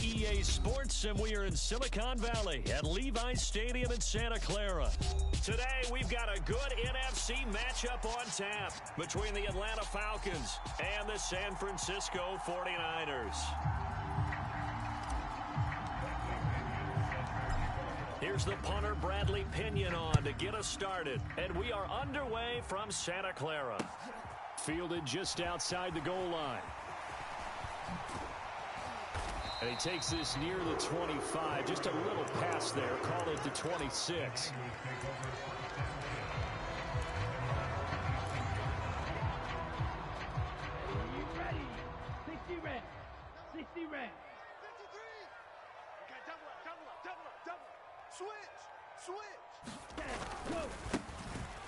EA Sports, and we are in Silicon Valley at Levi's Stadium in Santa Clara. Today, we've got a good NFC matchup on tap between the Atlanta Falcons and the San Francisco 49ers. Here's the punter, Bradley Pinion, on to get us started. And we are underway from Santa Clara. Fielded just outside the goal line. And he takes this near the 25. Just a little pass there. Call it the 26. Ready. 60 reps. 60 reps. 53. Okay, double up. Switch. Go.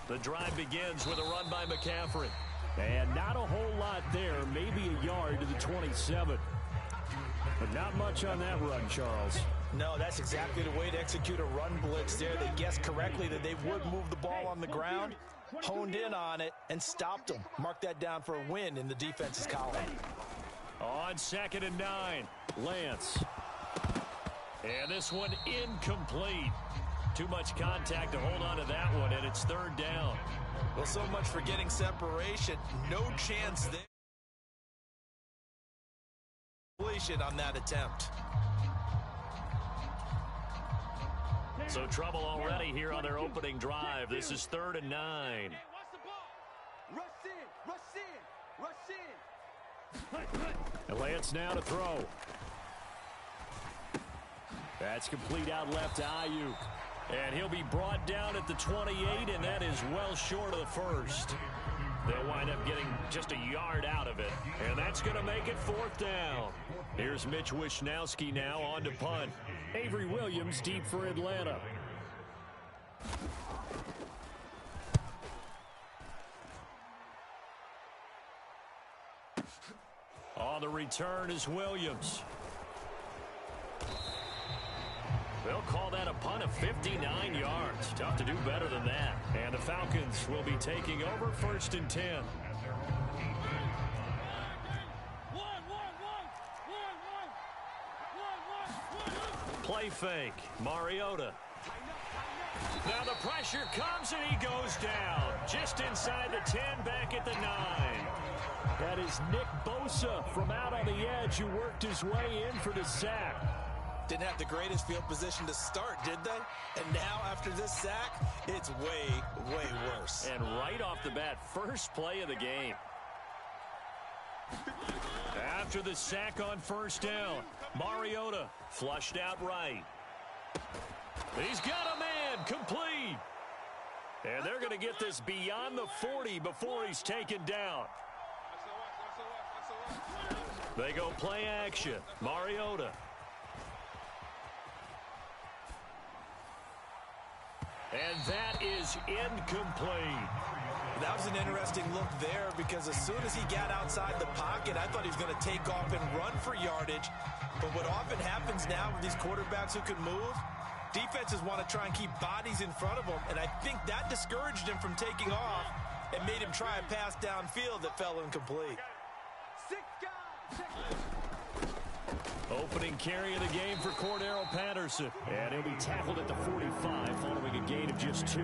The drive begins with a run by McCaffrey. And not a whole lot there. Maybe a yard to the 27. But not much on that run, Charles. No, that's exactly the way to execute a run blitz there. They guessed correctly that they would move the ball on the ground, honed in on it, and stopped them. Mark that down for a win in the defense's column. On 2nd and 9, Lance. And this one incomplete. Too much contact to hold on to that one, and it's 3rd down. Well, so much for getting separation. No chance there. Completion on that attempt. So trouble already here on their opening drive. This is 3rd and 9. Rush in. And Lance now to throw. That's complete out left to Ayuk. And he'll be brought down at the 28, and that is well short of the first. They'll wind up getting just a yard out of it, and that's going to make it 4th down. Here's Mitch Wishnowsky now on to punt. Avery Williams deep for Atlanta. On the return is Williams. They'll call that a punt of 59 yards. Tough to do better than that. And the Falcons will be taking over 1st and 10. Play fake. Mariota. Now the pressure comes and he goes down. Just inside the 10, back at the 9. That is Nick Bosa from out on the edge who worked his way in for the sack. Didn't have the greatest field position to start, did they? And now, after this sack, it's way, way worse. And right off the bat, first play of the game. After the sack on 1st down, Mariota flushed out right. He's got a man, complete. And they're going to get this beyond the 40 before he's taken down. They go play action. Mariota. And that is incomplete. That was an interesting look there because as soon as he got outside the pocket, I thought he was going to take off and run for yardage. But what often happens now with these quarterbacks who can move, defenses want to try and keep bodies in front of them. And I think that discouraged him from taking off and made him try a pass downfield that fell incomplete. Opening carry of the game for Cordero Patterson. And he'll be tackled at the 45 following a gain of just 2.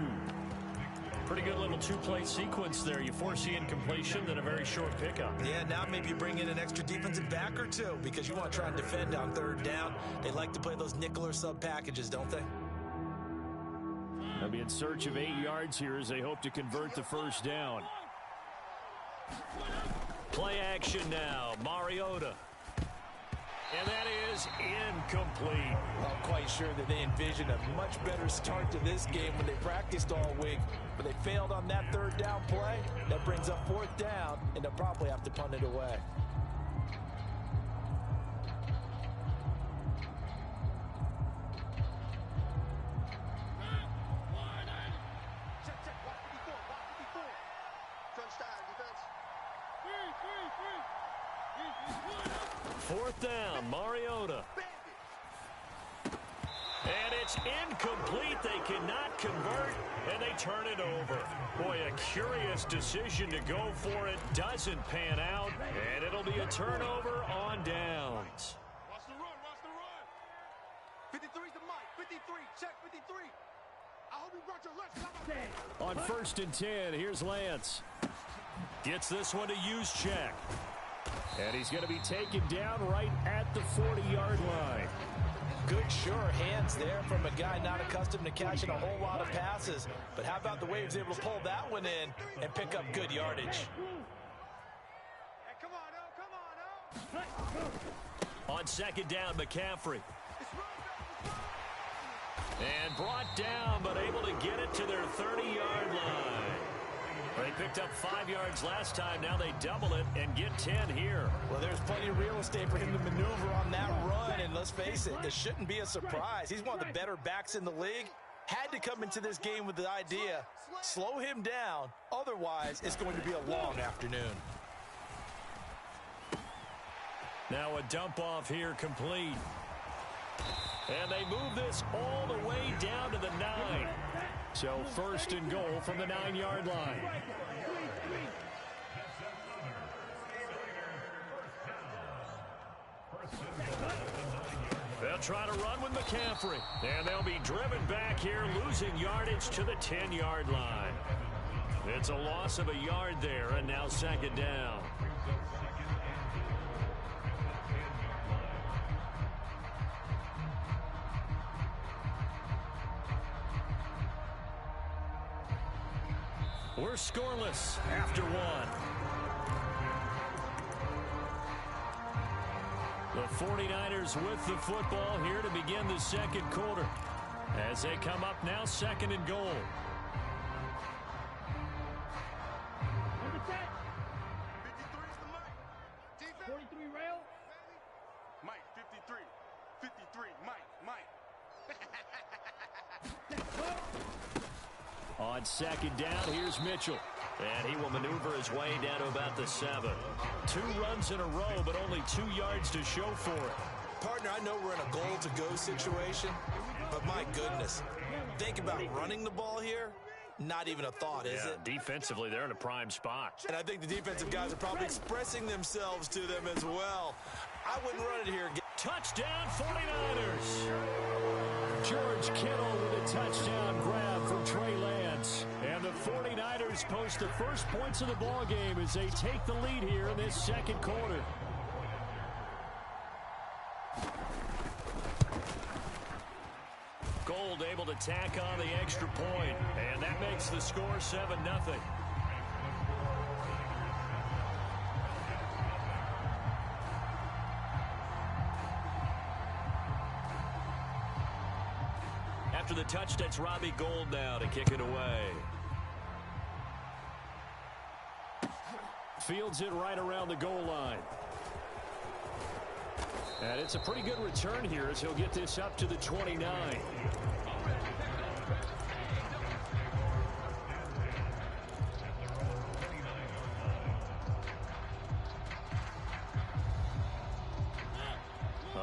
Pretty good little 2-play sequence there. You force the incompletion, then a very short pickup. Yeah, now maybe you bring in an extra defensive back or 2 because you want to try and defend on 3rd down. They like to play those nickel or sub packages, don't they? They'll be in search of 8 yards here as they hope to convert the 1st down. Play action now. Mariota. And that is incomplete. I'm quite sure that they envisioned a much better start to this game when they practiced all week. But they failed on that 3rd down play. That brings up 4th down, and they'll probably have to punt it away. Fourth down, Mariota. And it's incomplete. They cannot convert, and they turn it over. Boy, a curious decision to go for it. Doesn't pan out, and it'll be a turnover on downs. Watch the run, watch the run. On 1st and 10, here's Lance. Gets this one to Juszczyk. And he's going to be taken down right at the 40-yard line. Good, sure hands there from a guy not accustomed to catching a whole lot of passes. But how about the way he was able to pull that one in and pick up good yardage? Hey, come on, oh. On 2nd down, McCaffrey. And brought down, but able to get it to their 30-yard line. They picked up 5 yards last time. Now they double it and get 10 here. Well, there's plenty of real estate for him to maneuver on that run. And let's face it, it shouldn't be a surprise. He's one of the better backs in the league. Had to come into this game with the idea, slow him down. Otherwise, it's going to be a long afternoon. Now a dump off here complete. And they move this all the way down to the 9. So 1st and goal from the 9-yard line. They'll try to run with McCaffrey. And they'll be driven back here, losing yardage to the 10-yard line. It's a loss of a yard there, and now 2nd down. We're scoreless after 1. The 49ers with the football here to begin the 2nd quarter. As they come up now, 2nd and goal. Number 10. 53's the Mike. Defense. 43 rail. Mike, 53. 53, Mike. On 2nd down, here's Mitchell. And he will maneuver his way down to about the 7. 2 runs in a row, but only 2 yards to show for it. Partner, I know we're in a goal-to-go situation, but my goodness, think about running the ball here. Not even a thought, is it? Defensively, they're in a prime spot. And I think the defensive guys are probably expressing themselves to them as well. I wouldn't run it here. Touchdown, 49ers. George Kittle with a touchdown grab from Trey Lance. And the 49ers post the first points of the ball game as they take the lead here in this 2nd quarter. Gold able to tack on the extra point, and that makes the score 7-0. After the touchdown, it's Robbie Gould now to kick it away. Fields it right around the goal line. And it's a pretty good return here as he'll get this up to the 29.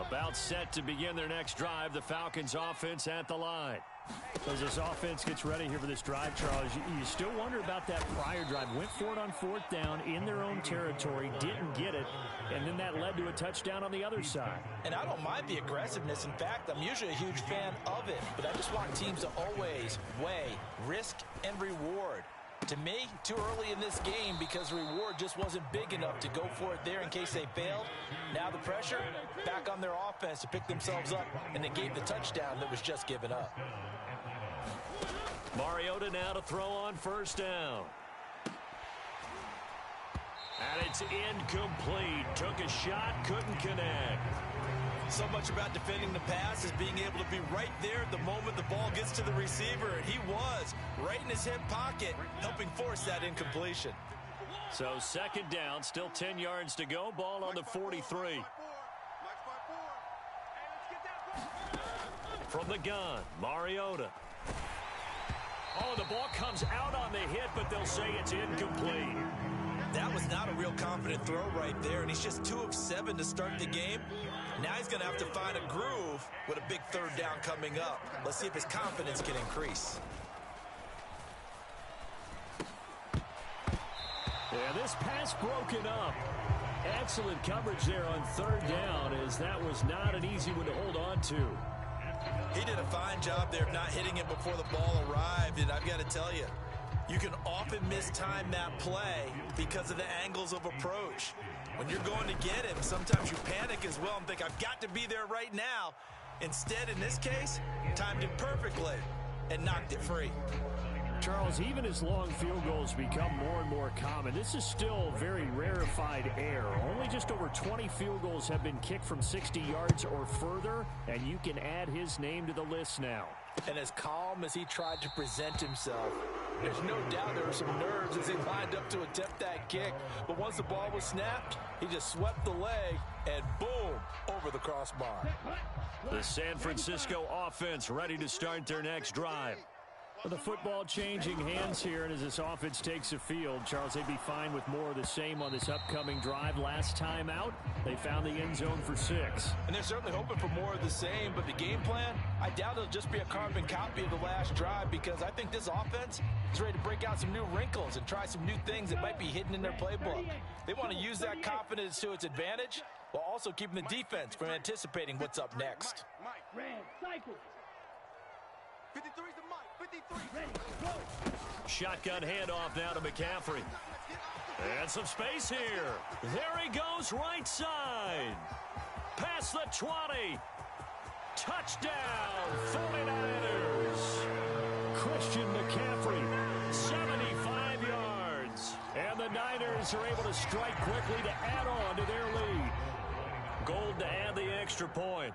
About set to begin their next drive, the Falcons offense at the line. As this offense gets ready here for this drive, Charles, you still wonder about that prior drive. Went for it on 4th down in their own territory, didn't get it, and then that led to a touchdown on the other side. And I don't mind the aggressiveness. In fact, I'm usually a huge fan of it, but I just want teams to always weigh risk and reward. To me, too early in this game because the reward just wasn't big enough to go for it there in case they failed. Now the pressure back on their offense to pick themselves up and negate the touchdown that was just given up. Mariota now to throw on 1st down. And it's incomplete. Took a shot, couldn't connect. So much about defending the pass is being able to be right there at the moment the ball gets to the receiver. And he was right in his hip pocket, helping force that incompletion. So 2nd down, still 10 yards to go. Ball on the 43. From the gun, Mariota. Oh, the ball comes out on the hit, but they'll say it's incomplete. That was not a real confident throw right there, and he's just 2 of 7 to start the game. Now he's going to have to find a groove with a big 3rd down coming up. Let's see if his confidence can increase. Yeah, this pass broken up. Excellent coverage there on 3rd down, as that was not an easy one to hold on to. He did a fine job there of not hitting it before the ball arrived, and I've got to tell you, you can often mistime that play because of the angles of approach. When you're going to get him, sometimes you panic as well and think, I've got to be there right now. Instead, in this case, timed it perfectly and knocked it free. Charles, even as long field goals become more and more common, this is still very rarefied air. Only just over 20 field goals have been kicked from 60 yards or further, and you can add his name to the list now. And as calm as he tried to present himself, there's no doubt there were some nerves as he lined up to attempt that kick. But once the ball was snapped, he just swept the leg and boom, over the crossbar. The San Francisco offense ready to start their next drive. With the football changing hands here, and as this offense takes the field, Charles, they'd be fine with more of the same on this upcoming drive. Last time out, they found the end zone for 6. And they're certainly hoping for more of the same, but the game plan, I doubt it'll just be a carbon copy of the last drive, because I think this offense is ready to break out some new wrinkles and try some new things that might be hidden in their playbook. They want to use that confidence to its advantage, while also keeping the defense from anticipating what's up next. Mike. Red, cycle. 53's the Mike. 53. Ready, go. Shotgun handoff now to McCaffrey. And some space here. There he goes, right side. Past the 20. Touchdown, 49ers. Christian McCaffrey, 75 yards. And the Niners are able to strike quickly to add on to their lead. Gold to add the extra point.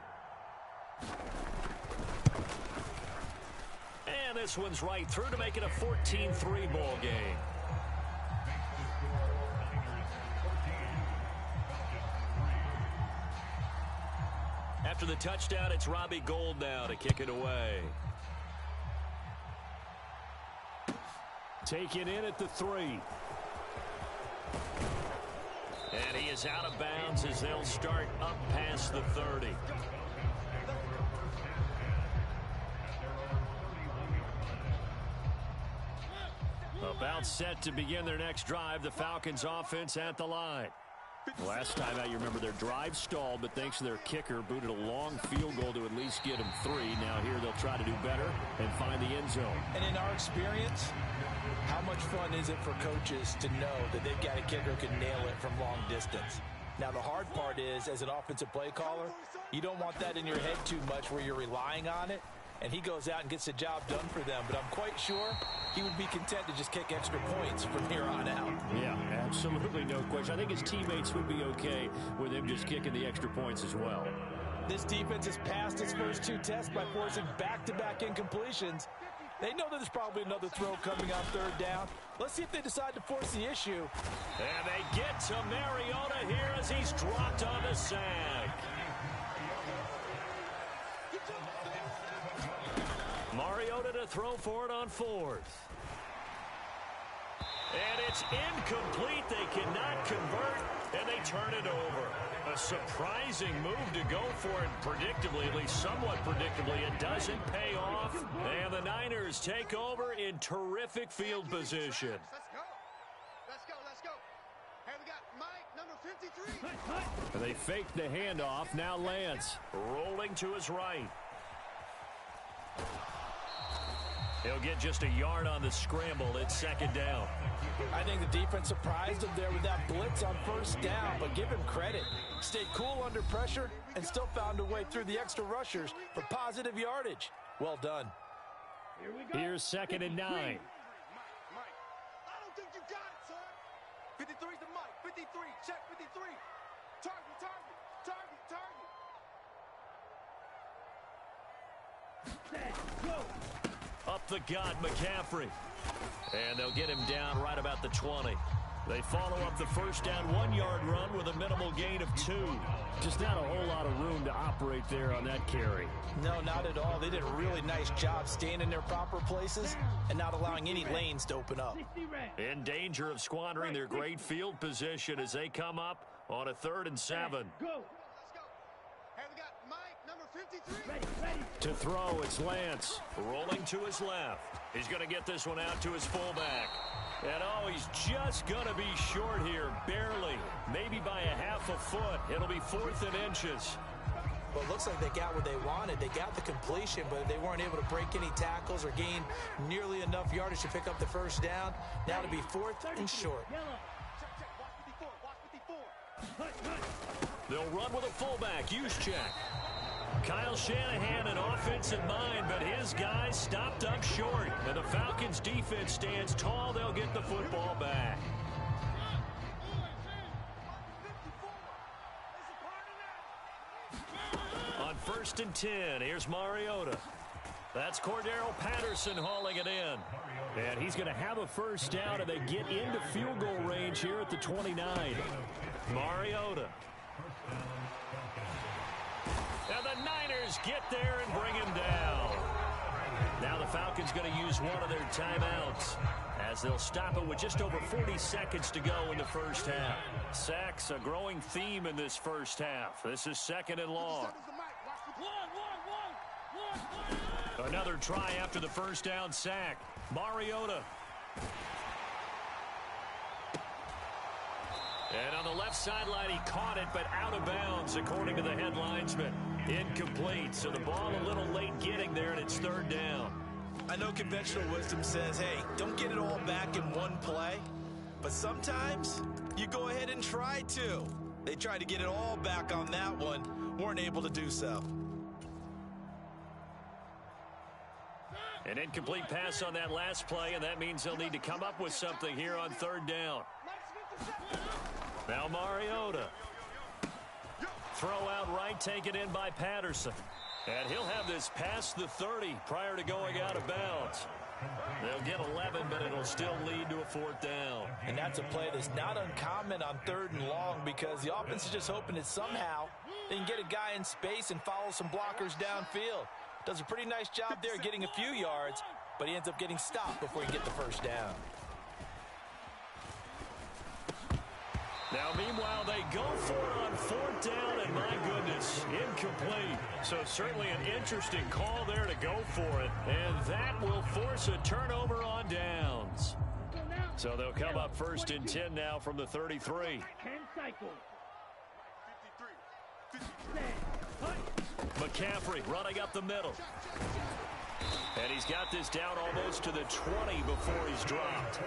And this one's right through to make it a 14-3 ball game. After the touchdown, it's Robbie Gould now to kick it away. Taken in at the 3. And he is out of bounds as they'll start up past the 30. About set to begin their next drive, the Falcons offense at the line. Last time out, you remember their drive stalled, but thanks to their kicker, booted a long field goal to at least get them 3. Now here they'll try to do better and find the end zone. And in our experience, how much fun is it for coaches to know that they've got a kicker who can nail it from long distance? Now the hard part is, as an offensive play caller, you don't want that in your head too much where you're relying on it. And he goes out and gets the job done for them. But I'm quite sure he would be content to just kick extra points from here on out. Yeah, absolutely no question. I think his teammates would be okay with him just kicking the extra points as well. This defense has passed its first 2 tests by forcing back-to-back incompletions. They know that there's probably another throw coming on 3rd down. Let's see if they decide to force the issue. And they get to Mariota here as he's dropped on the sag. Mariota to throw for it on 4th. And it's incomplete. They cannot convert, and they turn it over. A surprising move to go for it predictably, at least somewhat predictably. It doesn't pay off, and the Niners take over in terrific field position. Let's go. Let's go. Let's go. Hey, we got Mike, number 53. And they fake the handoff. Now Lance rolling to his right. He'll get just a yard on the scramble. It's 2nd down. I think the defense surprised him there with that blitz on 1st down, but give him credit. Stayed cool under pressure and still found a way through the extra rushers for positive yardage. Well done. Here we go. Here's 2nd and 9. Mike. I don't think you got it, son. 53's the Mike. 53. Check 53. Target. Set, go. Up the gut, McCaffrey. And they'll get him down right about the 20. They follow up the 1st down 1-yard run with a minimal gain of 2. Just not a whole lot of room to operate there on that carry. No, not at all. They did a really nice job staying in their proper places and not allowing any lanes to open up. 60 red. In danger of squandering their great field position as they come up on a 3rd and 7. Go. Let's go. Hey, we got Mike, number 53. Ready. To throw, it's Lance. Rolling to his left. He's going to get this one out to his fullback. And, oh, he's just going to be short here, barely. Maybe by a half a foot. It'll be 4th and inches. but it looks like they got what they wanted. They got the completion, but they weren't able to break any tackles or gain nearly enough yardage to pick up the first down. Now to be 4th and short. They'll run with a fullback. Use check. Kyle Shanahan an offensive mind, but his guys stopped up short. And the Falcons defense stands tall. They'll get the football back. On 1st and 10, here's Mariota. That's Cordero Patterson hauling it in. And he's going to have a first down, and they get into field goal range here at the 29. Mariota. And the Niners get there and bring him down. Now the Falcons going to use one of their timeouts as they'll stop it with just over 40 seconds to go in the first half. Sacks, a growing theme in this first half. This is 2nd and long. Another try after the first down sack. Mariota. And on the left sideline, he caught it, but out of bounds, according to the head linesman. Incomplete, so the ball a little late getting there, and it's 3rd down. I know conventional wisdom says, hey, don't get it all back in one play. But sometimes you go ahead and try to. They tried to get it all back on that one. Weren't able to do so. An incomplete pass on that last play, and that means they'll need to come up with something here on 3rd down. Now Mariota. Throw out right, taken in by Patterson. And he'll have this past the 30 prior to going out of bounds. They'll get 11, but it'll still lead to a 4th down. And that's a play that's not uncommon on 3rd and long because the offense is just hoping that somehow they can get a guy in space and follow some blockers downfield. Does a pretty nice job there getting a few yards, but he ends up getting stopped before he can get the first down. Now, meanwhile, they go for it on 4th down, and my goodness, incomplete. So certainly an interesting call there to go for it, and that will force a turnover on downs. So they'll come up 1st and 10 now from the 33. McCaffrey running up the middle. And he's got this down almost to the 20 before he's dropped.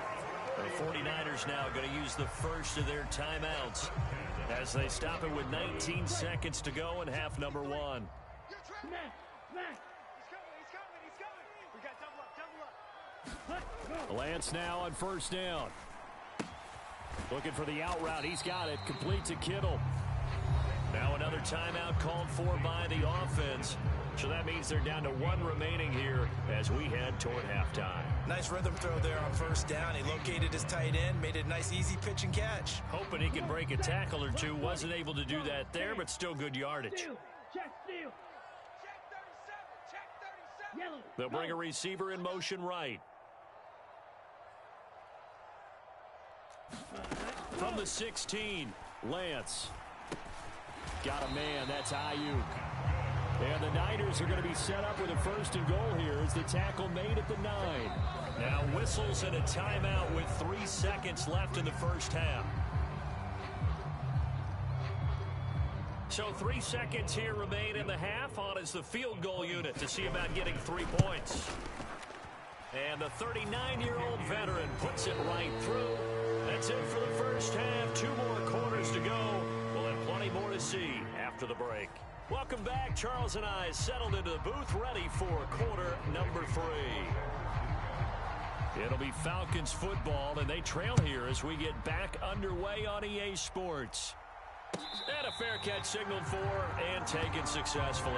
The 49ers now going to use the first of their timeouts as they stop it with 19 seconds to go in half number 1. Lance now on 1st down. Looking for the out route. He's got it. Complete to Kittle. Now another timeout called for by the offense. So that means they're down to 1 remaining here as we head toward halftime. Nice rhythm throw there on 1st down. He located his tight end, made it a nice easy pitch and catch. Hoping he can break a tackle or two. Wasn't able to do that there, but still good yardage. They'll bring a receiver in motion right. From the 16, Lance. Got a man. That's Ayuk. And the Niners are going to be set up with a 1st and goal here as the tackle made at the 9. Now whistles and a timeout with 3 seconds left in the first half. So 3 seconds here remain in the half. On is the field goal unit to see about getting 3 points. And the 39-year-old veteran puts it right through. That's it for the first half. 2 more quarters to go. We'll have plenty more to see after the break. Welcome back. Charles and I settled into the booth, ready for quarter number 3. It'll be Falcons football, and they trail here as we get back underway on EA Sports. And a fair catch signaled for and taken successfully.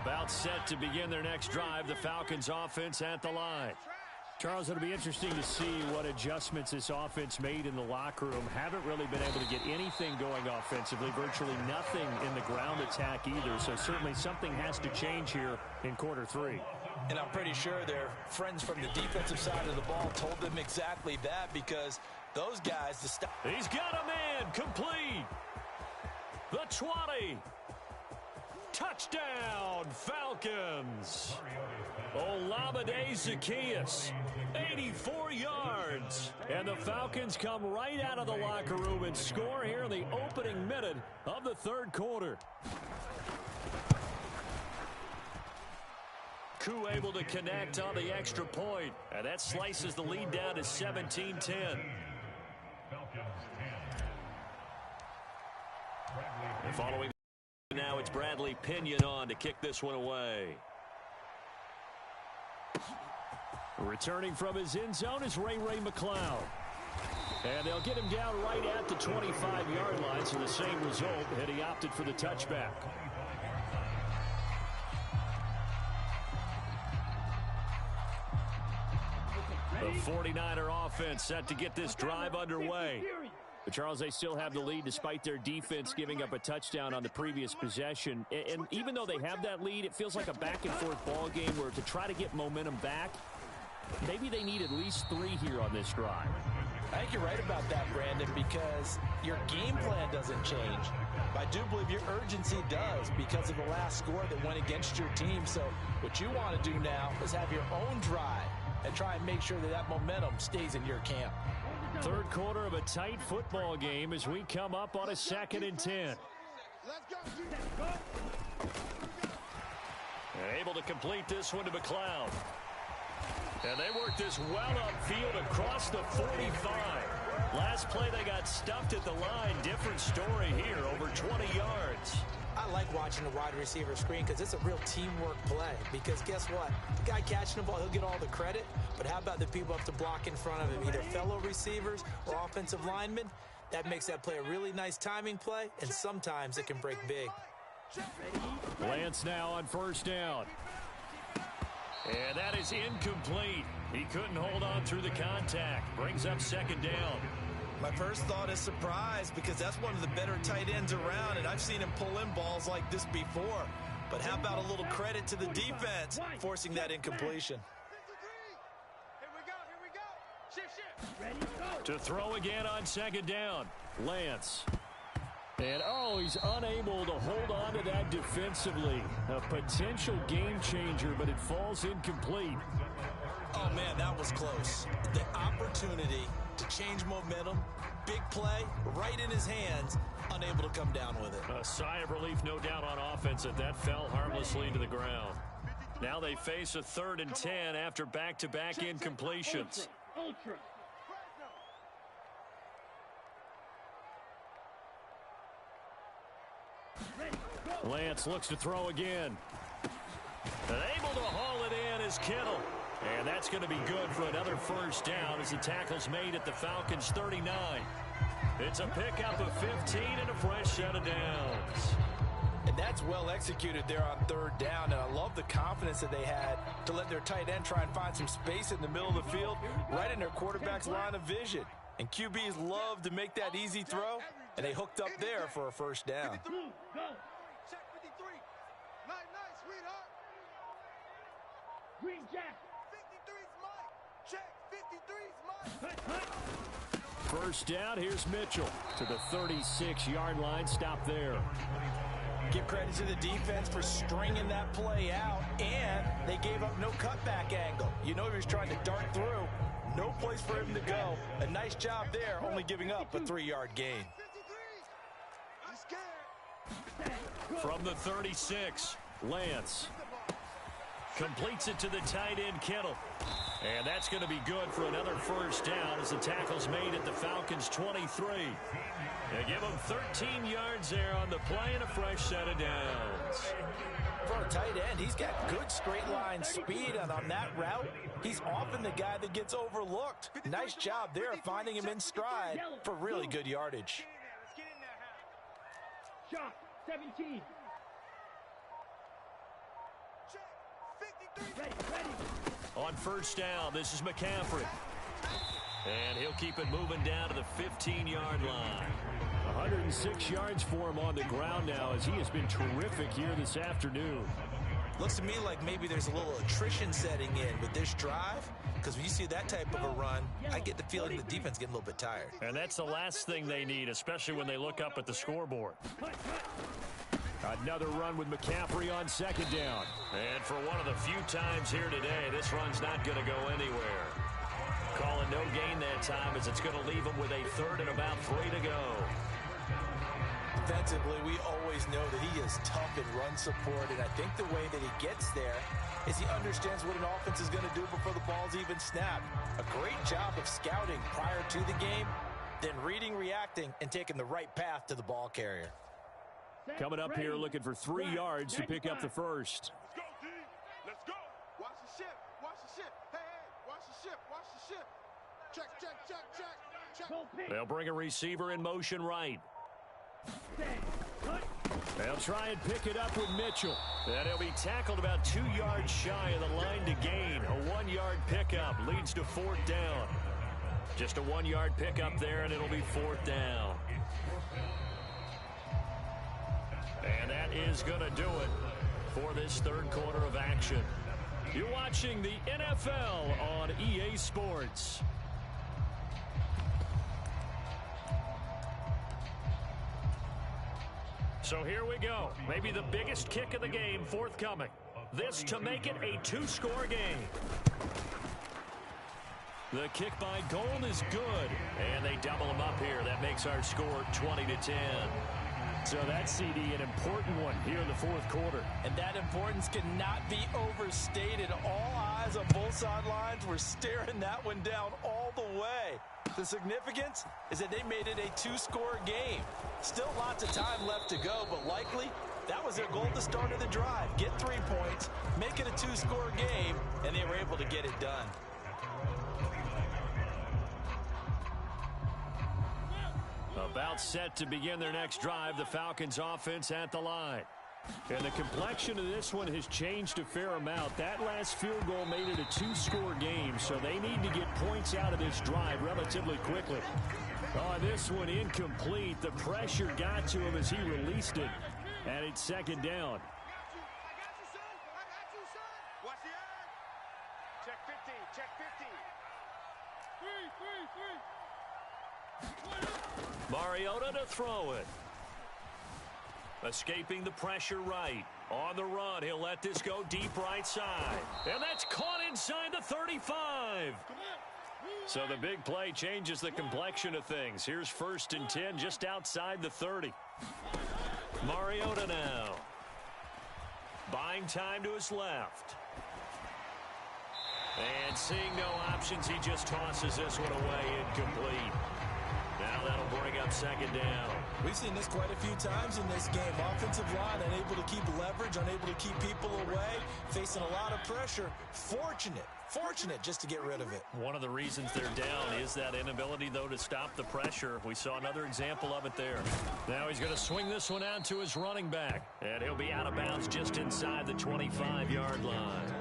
About set to begin their next drive, the Falcons offense at the line. Charles, it'll be interesting to see what adjustments this offense made in the locker room. Haven't really been able to get anything going offensively, virtually nothing in the ground attack either. So certainly something has to change here in quarter 3. And I'm pretty sure their friends from the defensive side of the ball told them exactly that because those guys... He's got a man complete. The 20. Touchdown, Falcons. Olamide Zaccheaus, 84 yards. And the Falcons come right out of the locker room and score here in the opening minute of the third quarter. Koo able to connect on the extra point. And that slices the lead down to 17-10. And following now, it's Bradley Pinion on to kick this one away. Returning from his end zone is Ray McCloud. And they'll get him down right at the 25-yard line, so the same result, and he opted for the touchback. The 49er offense set to get this drive underway. But Charles, they still have the lead despite their defense giving up a touchdown on the previous possession. And even though they have that lead, it feels like a back-and-forth ball game where to try to get momentum back, maybe they need at least 3 here on this drive. I think you're right about that, Brandon, because your game plan doesn't change. But I do believe your urgency does because of the last score that went against your team. So what you want to do now is have your own drive and try and make sure that that momentum stays in your camp. Third quarter of a tight football game as we come up on a 2nd and 10. Let's go. And able to complete this one to McCloud. And they work this well upfield across the 45. Last play they got stuffed at the line. Different story here, over 20 yards. I like watching the wide receiver screen because it's a real teamwork play. Because guess what? The guy catching the ball, he'll get all the credit. But how about the people up to block in front of him, either fellow receivers or offensive linemen? That makes that play a really nice timing play, and sometimes it can break big. Lance now on first down. And that is incomplete. He couldn't hold on through the contact. Brings up 2nd down. My first thought is surprise because that's one of the better tight ends around, and I've seen him pull in balls like this before. But how about a little credit to the defense forcing that incompletion? Here we go. Shift. To throw again on 2nd down. Lance. And, he's unable to hold on to that defensively. A potential game changer, but it falls incomplete. Oh, man, that was close. The opportunity to change momentum, big play, right in his hands, unable to come down with it. A sigh of relief, no doubt, on offense that fell harmlessly to the ground. Now they face a 3rd and 10 after back-to-back incompletions. Ultra. Lance looks to throw again. And able to haul it in is Kittle. And that's going to be good for another first down as the tackle's made at the Falcons' 39. It's a pickup of 15 and a fresh set of downs. And that's well executed there on 3rd down. And I love the confidence that they had to let their tight end try and find some space in the middle of the field, right in their quarterback's line of vision. And QBs love to make that easy throw, and they hooked up there for a first down. Go. Check 53. Nice, sweetheart. Green Jack. 53's Mike. Check 53's Mike. First down, here's Mitchell to the 36-yard line. Stop there. Give credit to the defense for stringing that play out, and they gave up no cutback angle. You know he was trying to dart through. No place for him to go. A nice job there, only giving up a 3-yard gain. 53. I'm scared. From the 36, Lance completes it to the tight end, Kittle. And that's going to be good for another first down as the tackle's made at the Falcons' 23. They give him 13 yards there on the play and a fresh set of downs. For a tight end, he's got good straight line speed, and on that route, he's often the guy that gets overlooked. Nice job there finding him in stride for really good yardage. Let's get in there, Shot. 17. Check 53. Ready. On first down, this is McCaffrey. And he'll keep it moving down to the 15-yard line. 106 yards for him on the ground now as he has been terrific here this afternoon. Looks to me like maybe there's a little attrition setting in with this drive, because when you see that type of a run, I get the feeling the defense getting a little bit tired. And that's the last thing they need, especially when they look up at the scoreboard. Another run with McCaffrey on second down. And for one of the few times here today, this run's not going to go anywhere. Calling no gain that time as it's going to leave him with a third and about 3 to go. Defensively, we always know that he is tough in run support, and I think the way that he gets there is he understands what an offense is going to do before the ball's even snapped. A great job of scouting prior to the game, then reading, reacting, and taking the right path to the ball carrier. Coming up here looking for 3 yards to pick up the first. Let's go, D. Let's go. Watch the ship. Watch the ship. Hey, watch the ship. Watch the ship. Check. They'll bring a receiver in motion right. They'll try and pick it up with Mitchell. And he'll be tackled about 2 yards shy of the line to gain. A 1-yard pickup leads to 4th down. Just a 1-yard pickup there, and it'll be 4th down. And that is going to do it for this third quarter of action. You're watching the NFL on EA Sports. So here we go. Maybe the biggest kick of the game forthcoming. This to make it a 2-score game. The kick by Gold is good. And they double them up here. That makes our score 20-10. So that's, CD, an important one here in the fourth quarter. And that importance cannot be overstated. All eyes on both sidelines were staring that one down all the way. The significance is that they made it a 2-score game. Still lots of time left to go, but likely that was their goal at the start of the drive. Get 3 points, make it a 2-score game, and they were able to get it done. About set to begin their next drive, the Falcons offense at the line. And the complexion of this one has changed a fair amount. That last field goal made it a 2-score game, so they need to get points out of this drive relatively quickly. On this one, incomplete. The pressure got to him as he released it, and it's second down. I got you, son. Watch the eye. Check 15. Check 15. Mariota to throw it. Escaping the pressure right. On the run, he'll let this go deep right side. And that's caught inside the 35. So the big play changes the complexion of things. Here's 1st and 10 just outside the 30. Mariota now. Buying time to his left. And seeing no options, he just tosses this one away incomplete. Now that'll bring up second down. We've seen this quite a few times in this game. Offensive line unable to keep leverage, unable to keep people away, facing a lot of pressure. Fortunate just to get rid of it. One of the reasons they're down is that inability, though, to stop the pressure. We saw another example of it there. Now he's going to swing this one out to his running back. And he'll be out of bounds just inside the 25-yard line.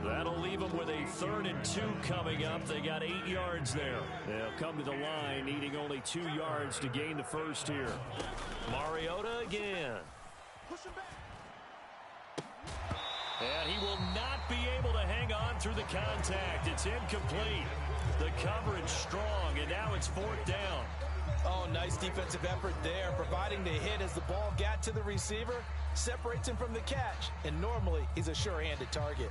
That'll leave them with a 3rd and 2 coming up. They got 8 yards there. They'll come to the line needing only 2 yards to gain the first here. Mariota again. Push him back. And he will not be able to hang on through the contact. It's incomplete. The coverage strong, and now it's 4th down. Oh, nice defensive effort there, providing the hit as the ball got to the receiver, separates him from the catch, and normally he's a sure-handed target.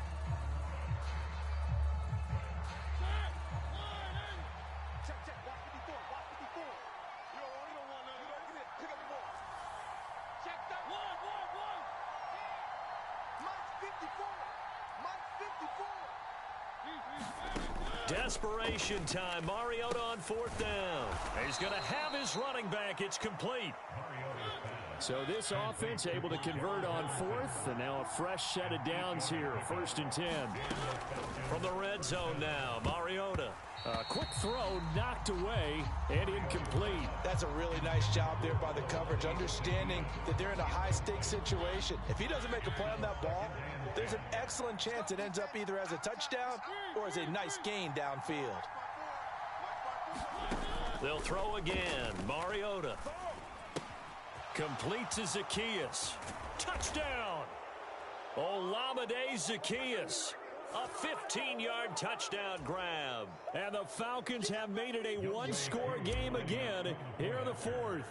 Desperation time. Mariota on 4th down. He's going to have his running back. It's complete. So this offense able to convert on 4th, and now a fresh set of downs here. 1st and 10. From the red zone now, Mariota. A quick throw knocked away and incomplete. That's a really nice job there by the coverage, understanding that they're in a high-stakes situation. If he doesn't make a play on that ball, there's an excellent chance it ends up either as a touchdown or as a nice gain downfield. They'll throw again. Mariota. Complete to Zacchaeus. Touchdown. Olamide Zacchaeus. A 15-yard touchdown grab. And the Falcons have made it a 1-score game again here in the 4th.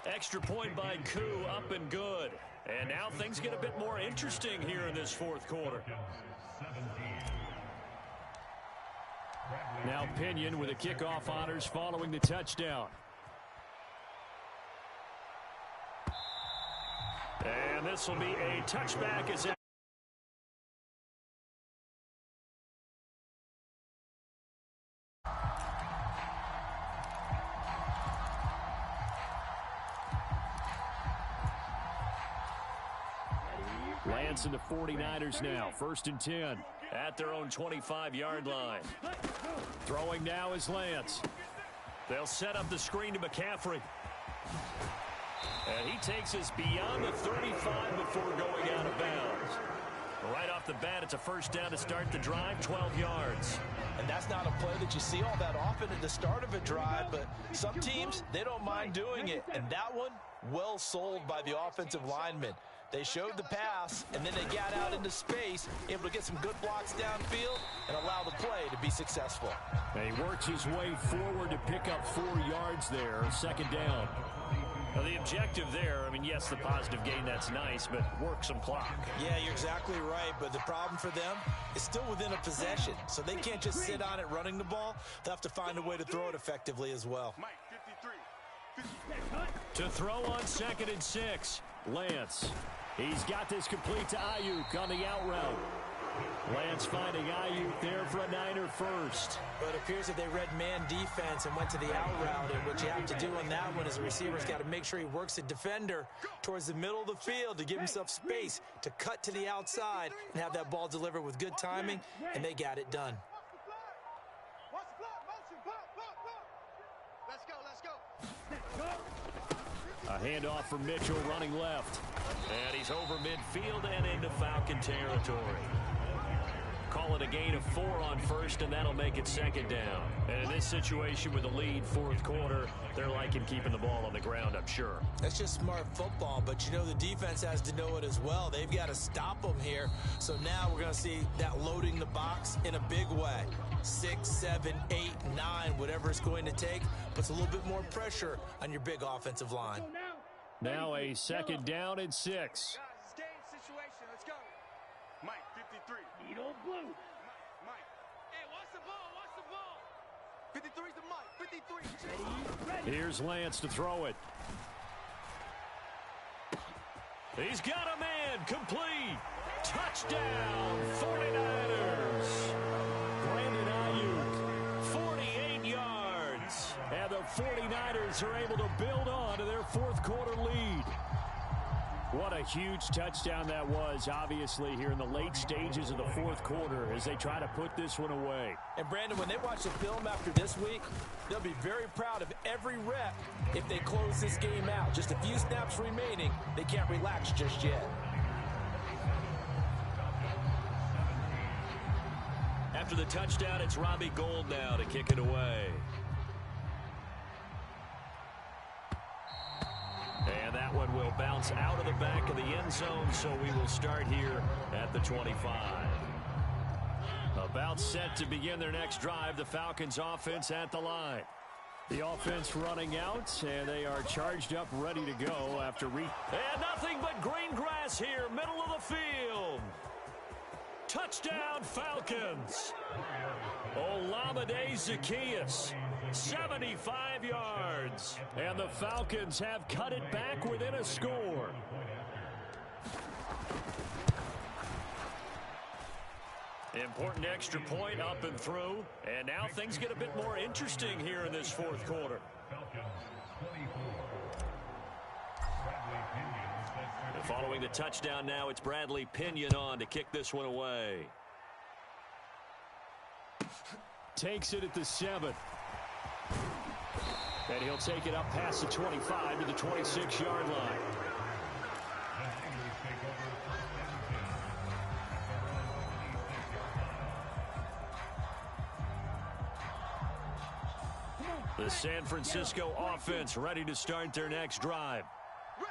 Extra point by Koo, up and good. And now things get a bit more interesting here in this fourth quarter. Now Pinion with the kickoff honors following the touchdown. And this will be a touchback as it. Lance and the 49ers now. 1st and 10 at their own 25-yard line. Throwing now is Lance. They'll set up the screen to McCaffrey. And he takes us beyond the 35 before going out of bounds. Right off the bat, it's a first down to start the drive, 12 yards. And that's not a play that you see all that often at the start of a drive, but some teams, they don't mind doing it. And that one, well sold by the offensive lineman. They showed the pass, and then they got out into space, able to get some good blocks downfield and allow the play to be successful. And he works his way forward to pick up 4 yards there, 2nd down. Now the objective there, I mean, yes, the positive gain, that's nice, but work some clock. Yeah, you're exactly right, but the problem for them is still within a possession, so they can't just sit on it running the ball. They'll have to find a way to throw it effectively as well. Mike, 53. To throw on 2nd and 6, Lance. He's got this complete to Ayuk on the out route. Lance finding Ayuk there for a Niner first. But it appears that they read man defense and went to the out route. And what you have to do on that one is the receiver's got to make sure he works the defender towards the middle of the field to give himself space to cut to the outside and have that ball delivered with good timing, and they got it done. Watch the clock, motion, pop. Let's go. A handoff for Mitchell running left. And he's over midfield and into Falcon territory. Call it a gain of 4 on 1st, and that'll make it 2nd down. And in this situation with a lead 4th quarter, they're liking keeping the ball on the ground, I'm sure. That's just smart football, but you know the defense has to know it as well. They've got to stop them here. So now we're going to see that loading the box in a big way. 6, 7, 8, 9, whatever it's going to take, puts a little bit more pressure on your big offensive line. Now a 2nd down and 6. Guys, it's game situation. Let's go. Mike, 53. Need old blue. Mike. Hey, watch the ball. Watch the ball. 53's the Mike. 53. Here's Lance to throw it. He's got a man. Complete. Touchdown, 49ers. Brandon Ayuk, 48 yards. And the 49ers are able to build on to their 4th quarter lead. What a huge touchdown that was, obviously, here in the late stages of the 4th quarter as they try to put this one away. And, Brandon, when they watch the film after this week, they'll be very proud of every rep if they close this game out. Just a few snaps remaining. They can't relax just yet. After the touchdown, it's Robbie Gould now to kick it away. And that one will bounce out of the back of the end zone, so we will start here at the 25. About set to begin their next drive, the Falcons offense at the line. The offense running out, and they are charged up, ready to go after and nothing but green grass here, middle of the field. Touchdown, Falcons. Olamide Zaccheaus, 75 yards. And the Falcons have cut it back within a score. Important extra point up and through. And now things get a bit more interesting here in this 4th quarter. And following the touchdown now, it's Bradley Pinion on to kick this one away. Takes it at the 7. And he'll take it up past the 25 to the 26-yard line. The San Francisco offense ready to start their next drive.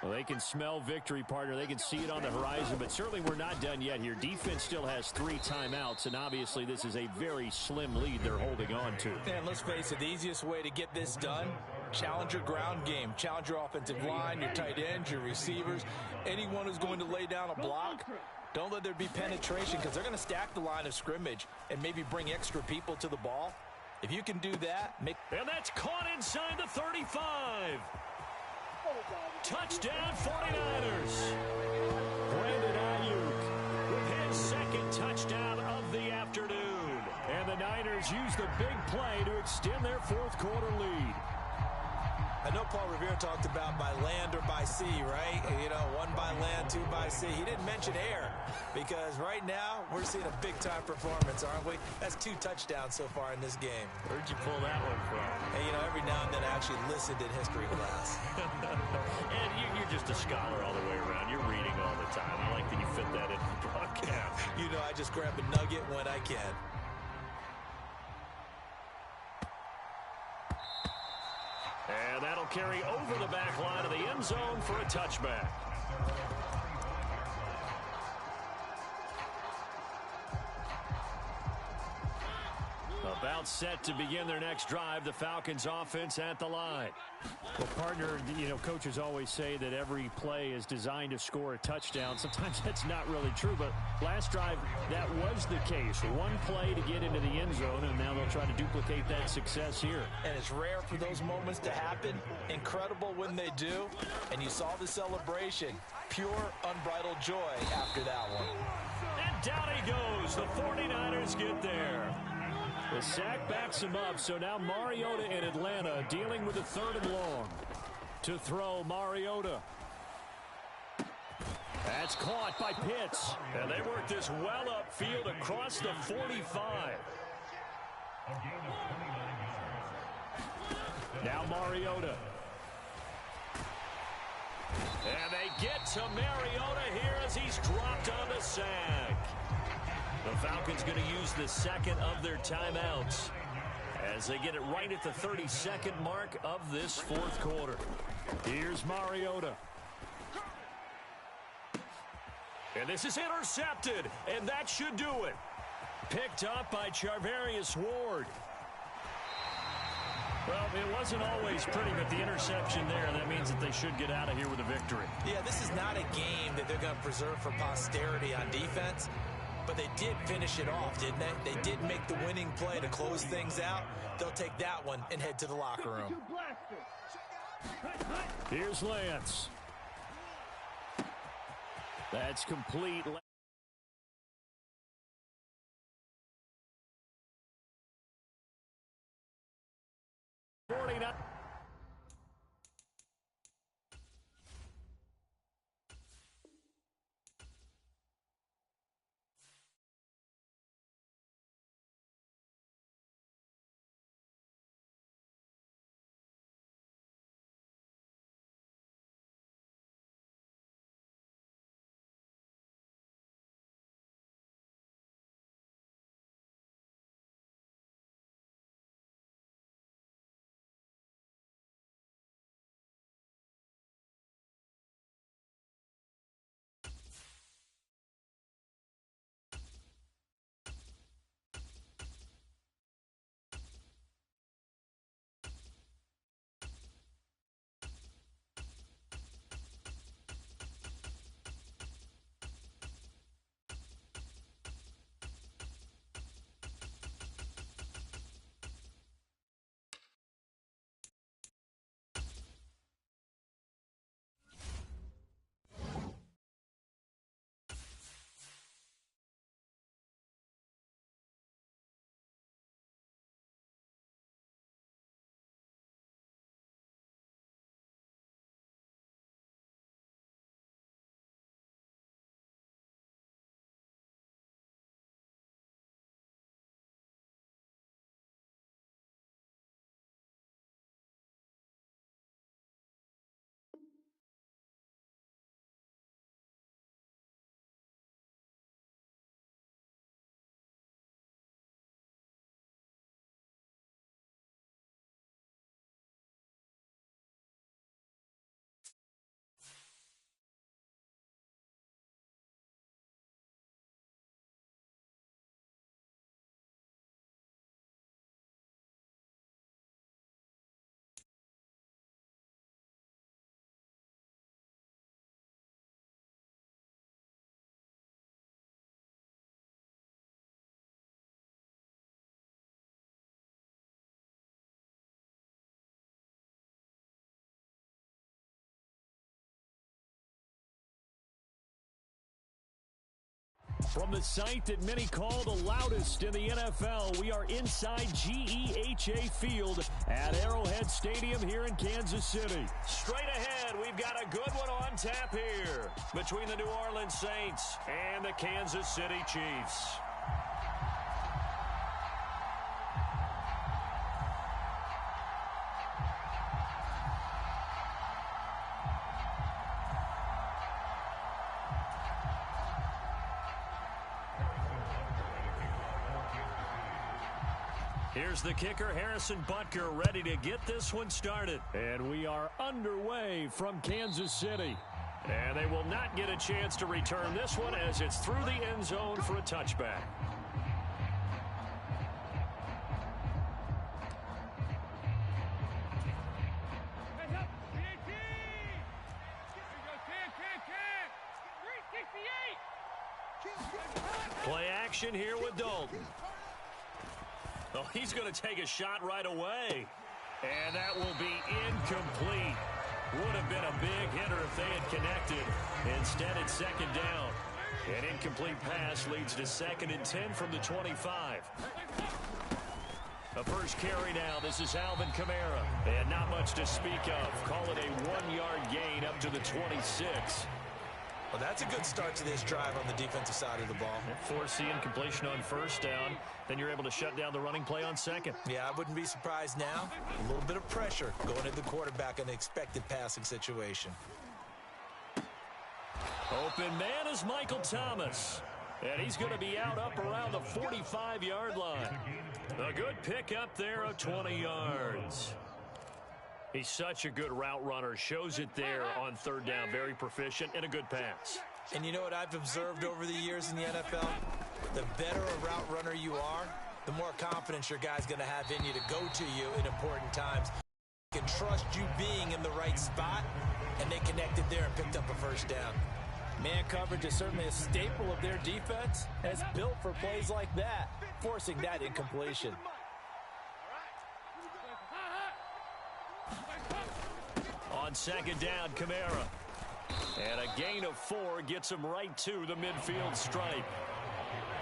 Well, they can smell victory, partner. They can see it on the horizon, but certainly we're not done yet here. Defense still has 3 timeouts, and obviously this is a very slim lead they're holding on to. And let's face it, the easiest way to get this done Challenge your ground game. Challenge your offensive line, your tight ends, your receivers. Anyone who's going to lay down a block, don't let there be penetration because they're going to stack the line of scrimmage and maybe bring extra people to the ball. If you can do that, and that's caught inside the 35. Touchdown 49ers. Brandon Ayuk with his second touchdown of the afternoon. And the Niners use the big play to extend their fourth quarter lead. I know Paul Revere talked about by land or by sea, right? You know, one by land, two by sea. He didn't mention air because right now we're seeing a big-time performance, aren't we? That's 2 touchdowns so far in this game. Where'd you pull that one from? Hey, you know, every now and then I actually listened in history class. And you're just a scholar all the way around. You're reading all the time. I like that you fit that in the broadcast. You know, I just grab a nugget when I can. And that'll carry over the back line of the end zone for a touchback. About set to begin their next drive, the Falcons offense at the line. Well, partner, you know, coaches always say that every play is designed to score a touchdown. Sometimes that's not really true, but last drive, that was the case. One play to get into the end zone, and now they'll try to duplicate that success here. And it's rare for those moments to happen. Incredible when they do. And you saw the celebration. Pure, unbridled joy after that one. And down he goes. The 49ers get there. The sack backs him up, so now Mariota in Atlanta dealing with a 3rd and long. To throw, Mariota. That's caught by Pitts. And they work this well upfield across the 45. Now Mariota. And they get to Mariota here as he's dropped on the sack. The Falcons going to use the second of their timeouts as they get it right at the 32nd mark of this fourth quarter. Here's Mariota. And this is intercepted, and that should do it. Picked up by Charvarius Ward. Well, it wasn't always pretty, but the interception there, that means that they should get out of here with a victory. Yeah, this is not a game that they're going to preserve for posterity on defense. But they did finish it off, didn't they? They did make the winning play to close things out. They'll take that one and head to the locker room. Here's Lance. That's complete. From the site that many call the loudest in the NFL, we are inside GEHA Field at Arrowhead Stadium here in Kansas City. Straight ahead, we've got a good one on tap here between the New Orleans Saints and the Kansas City Chiefs. Here's the kicker, Harrison Butker, ready to get this one started. And we are underway from Kansas City. And they will not get a chance to return this one as it's through the end zone for a touchback. Play action here with Dalton. Oh, he's going to take a shot right away. And that will be incomplete. Would have been a big hitter if they had connected. Instead, it's second down. An incomplete pass leads to 2nd and 10 from the 25. A first carry now. This is Alvin Kamara. And not much to speak of. Call it a 1-yard gain up to the 26. Well, that's a good start to this drive on the defensive side of the ball. Force the incompletion on first down. Then you're able to shut down the running play on second. Yeah, I wouldn't be surprised now. A little bit of pressure going into the quarterback in an expected passing situation. Open man is Michael Thomas. And he's going to be out up around the 45-yard line. A good pickup there of 20 yards. He's such a good route runner. Shows it there on third down. Very proficient and a good pass. And you know what I've observed over the years in the NFL? The better a route runner you are, the more confidence your guy's going to have in you to go to you in important times. He can trust you being in the right spot, and they connected there and picked up a first down. Man coverage is certainly a staple of their defense, and it's built for plays like that, forcing that incompletion. On second down, Kamara. And a gain of 4 gets him right to the midfield stripe.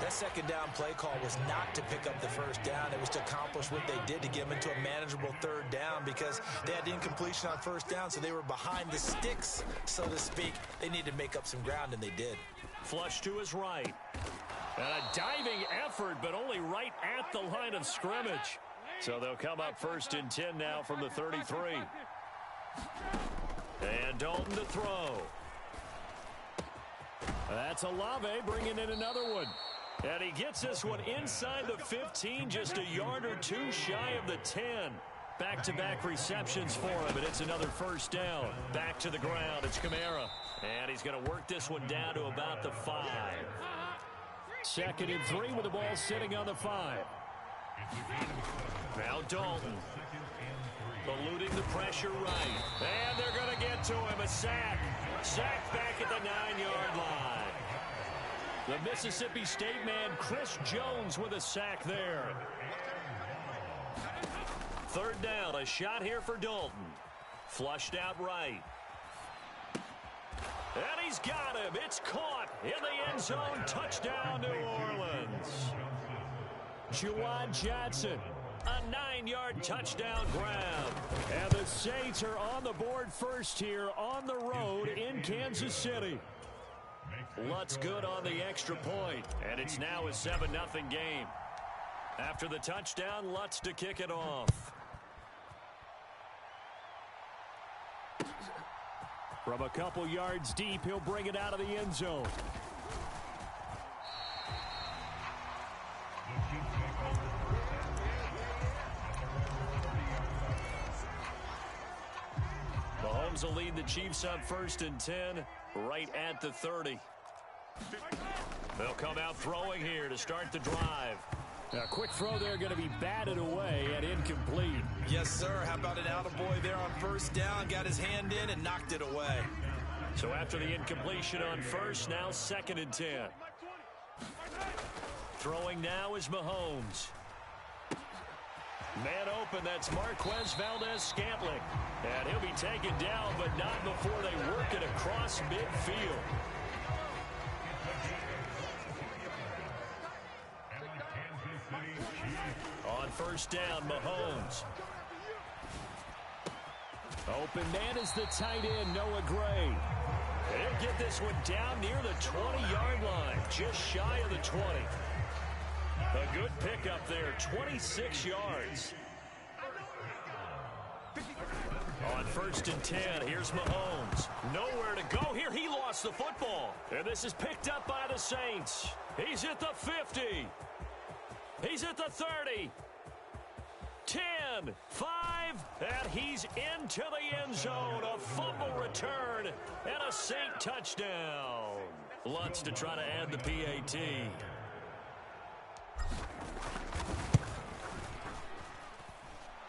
That second down play call was not to pick up the first down. It was to accomplish what they did to get them into a manageable third down because they had incompletion on first down, so they were behind the sticks, so to speak. They needed to make up some ground, and they did. Flush to his right. And a diving effort, but only right at the line of scrimmage. So they'll come up 1st and 10 now from the 33. And Dalton to throw. That's Olave bringing in another one. And he gets this one inside the 15, just a yard or 2 shy of the 10. Back-to-back receptions for him, and it's another first down. Back to the ground, it's Kamara. And he's going to work this one down to about the 5. 2nd and 3 with the ball sitting on the 5. Now Dalton. Eluding the pressure right. And they're going to get to him. A sack. Sacked back at the 9-yard line. The Mississippi State man, Chris Jones, with a sack there. Third down. A shot here for Dalton. Flushed out right. And he's got him. It's caught in the end zone. Touchdown, New Orleans. Juwan Johnson. A 9-yard touchdown grab. And the Saints are on the board first here on the road in Kansas City. Lutz good on the extra point. And it's now a 7-0 game. After the touchdown, Lutz to kick it off. From a couple yards deep, he'll bring it out of the end zone. Mahomes will lead the Chiefs up 1st and 10, right at the 30. They'll come out throwing here to start the drive. A quick throw there going to be batted away and incomplete. Yes, sir. How about an attaboy there on first down? Got his hand in and knocked it away. So after the incompletion on first, now 2nd and 10. Throwing now is Mahomes. Man open, that's Marquez Valdez-Scantling. And he'll be taken down, but not before they work it across midfield. first down, Mahomes. Open man is the tight end, Noah Gray. He'll get this one down near the 20-yard line, just shy of the 20. A good pickup there, 26 yards. On first and 10, here's Mahomes. Nowhere to go here. He lost the football. And this is picked up by the Saints. He's at the 50. He's at the 30. 10, 5, and he's into the end zone. A fumble return and a Saint touchdown. Lutz to try to add the PAT.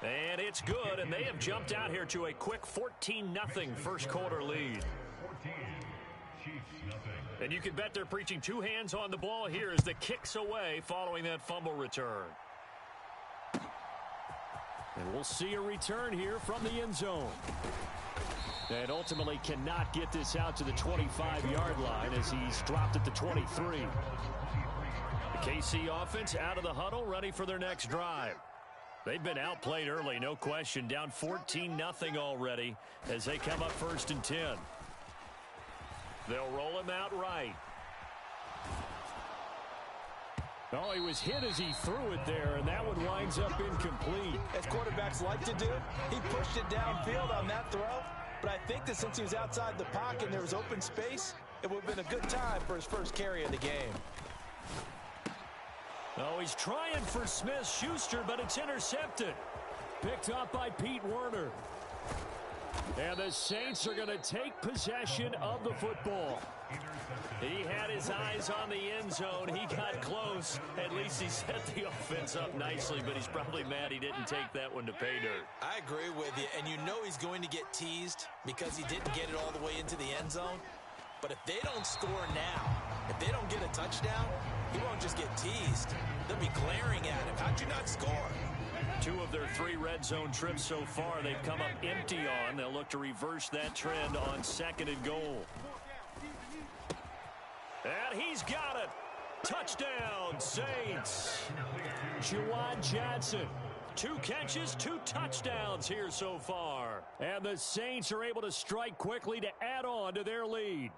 And it's good, and they have jumped out here to a quick 14-0 first quarter lead. And you can bet they're preaching two hands on the ball here as the kick's away following that fumble return. And we'll see a return here from the end zone. And ultimately cannot get this out to the 25-yard line as he's dropped at the 23. The KC offense out of the huddle, ready for their next drive. They've been outplayed early, no question. Down 14-0 already as they come up first and 10. They'll roll him out right. Oh, he was hit as he threw it there, and that one winds up incomplete. As quarterbacks like to do, he pushed it downfield on that throw. But I think that since he was outside the pocket and there was open space, it would have been a good time for his first carry of the game. Oh, he's trying for Smith-Schuster, but it's intercepted. Picked up by Pete Werner. And the Saints are going to take possession of the football. He had his eyes on the end zone. He got close. At least he set the offense up nicely, but he's probably mad he didn't take that one to pay dirt. I agree with you, and you know he's going to get teased because he didn't get it all the way into the end zone. But if they don't score now, if they don't get a touchdown, he won't just get teased. They'll be glaring at him. How'd you not score? 2 of their 3 red zone trips so far they've come up empty on. They'll look to reverse that trend on second and goal. And he's got it. Touchdown, Saints. Juwan Johnson. 2 catches, 2 touchdowns here so far. And the Saints are able to strike quickly to add on to their lead.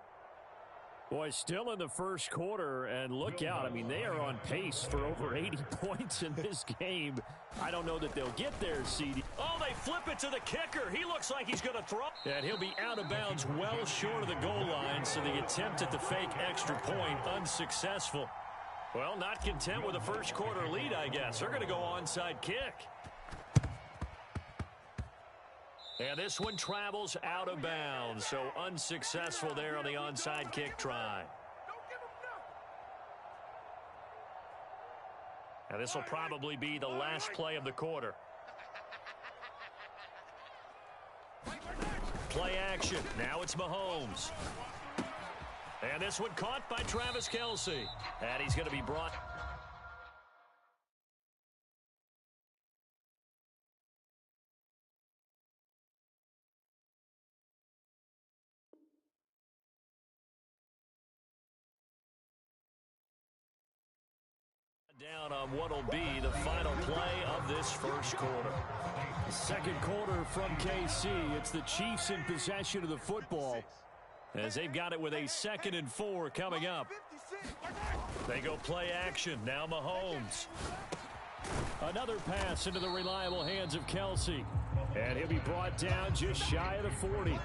Boy, still in the first quarter, and look out. I mean, they are on pace for over 80 points in this game. I don't know that they'll get there, CD. Oh, they flip it to the kicker. He looks like he's going to throw. And he'll be out of bounds well short of the goal line, so the attempt at the fake extra point unsuccessful. Well, not content with a first quarter lead, I guess. They're going to go onside kick. And this one travels out of bounds, so unsuccessful there on the onside kick try. Now this will probably be the last play of the quarter. Play action. Now it's Mahomes. And this one caught by Travis Kelce. And he's going to be brought. Down on what'll be the final play of this first quarter. Second quarter from KC. It's the Chiefs in possession of the football as they've got it with a 2nd and 4 coming up. They go play action. Now Mahomes. Another pass into the reliable hands of Kelce. And he'll be brought down just shy of the 40.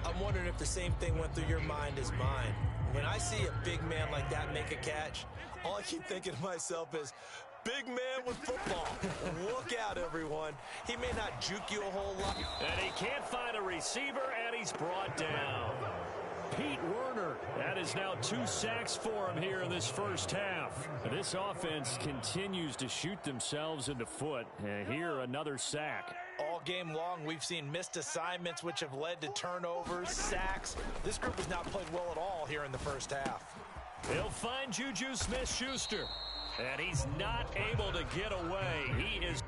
I'm wondering if the same thing went through your mind as mine. When I see a big man like that make a catch, all I keep thinking to myself is, big man with football. Look out, everyone. He may not juke you a whole lot. And he can't find a receiver, and he's brought down. Pete Werner. That is now 2 sacks for him here in this first half. This offense continues to shoot themselves in the foot. And here, another sack. All game long, we've seen missed assignments, which have led to turnovers, sacks. This group has not played well at all here in the first half. They'll find Juju Smith-Schuster. And he's not able to get away. He is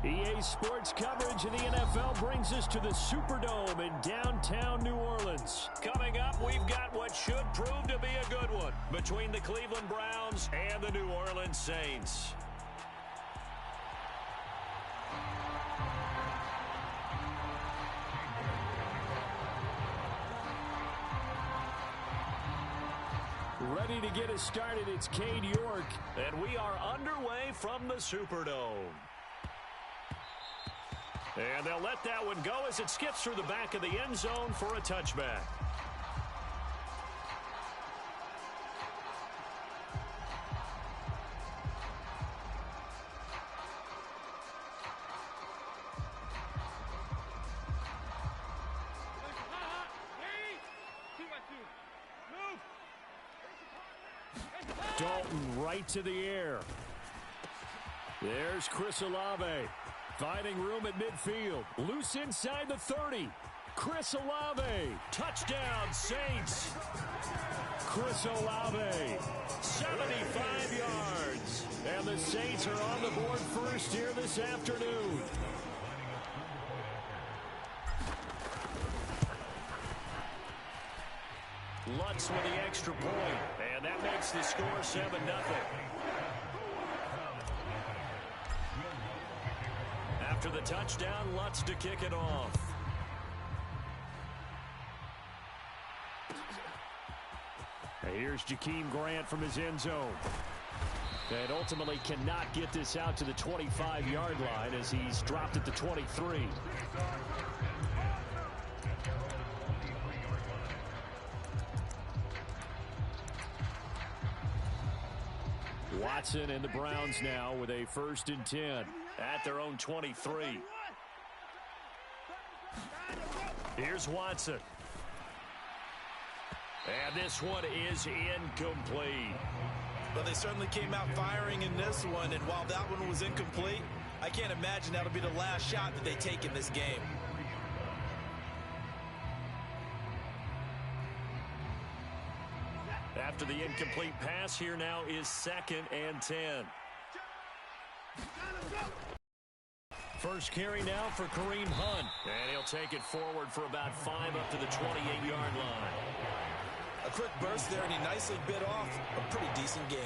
EA Sports coverage of the NFL brings us to the Superdome in downtown New Orleans. Coming up, we've got what should prove to be a good one between the Cleveland Browns and the New Orleans Saints. Ready to get us started, it's Cade York. And we are underway from the Superdome. And they'll let that one go as it skips through the back of the end zone for a touchback. Dalton right to the air. There's Chris Olave. Finding room at midfield. Loose inside the 30. Chris Olave. Touchdown, Saints. Chris Olave. 75 yards. And the Saints are on the board first here this afternoon. Lutz with the extra point. And that makes the score 7-0. After the touchdown, Lutz to kick it off. Here's Jakeem Grant from his end zone. And ultimately cannot get this out to the 25-yard line as he's dropped at the 23. Watson and the Browns now with a 1st and 10 at their own 23. Here's Watson. And this one is incomplete. Well, they certainly came out firing in this one, and while that one was incomplete, I can't imagine that'll be the last shot that they take in this game. After the incomplete pass, here now is 2nd and 10. First carry now for Kareem Hunt. And he'll take it forward for about 5 up to the 28-yard line. A quick burst there, and he nicely bit off a pretty decent gain.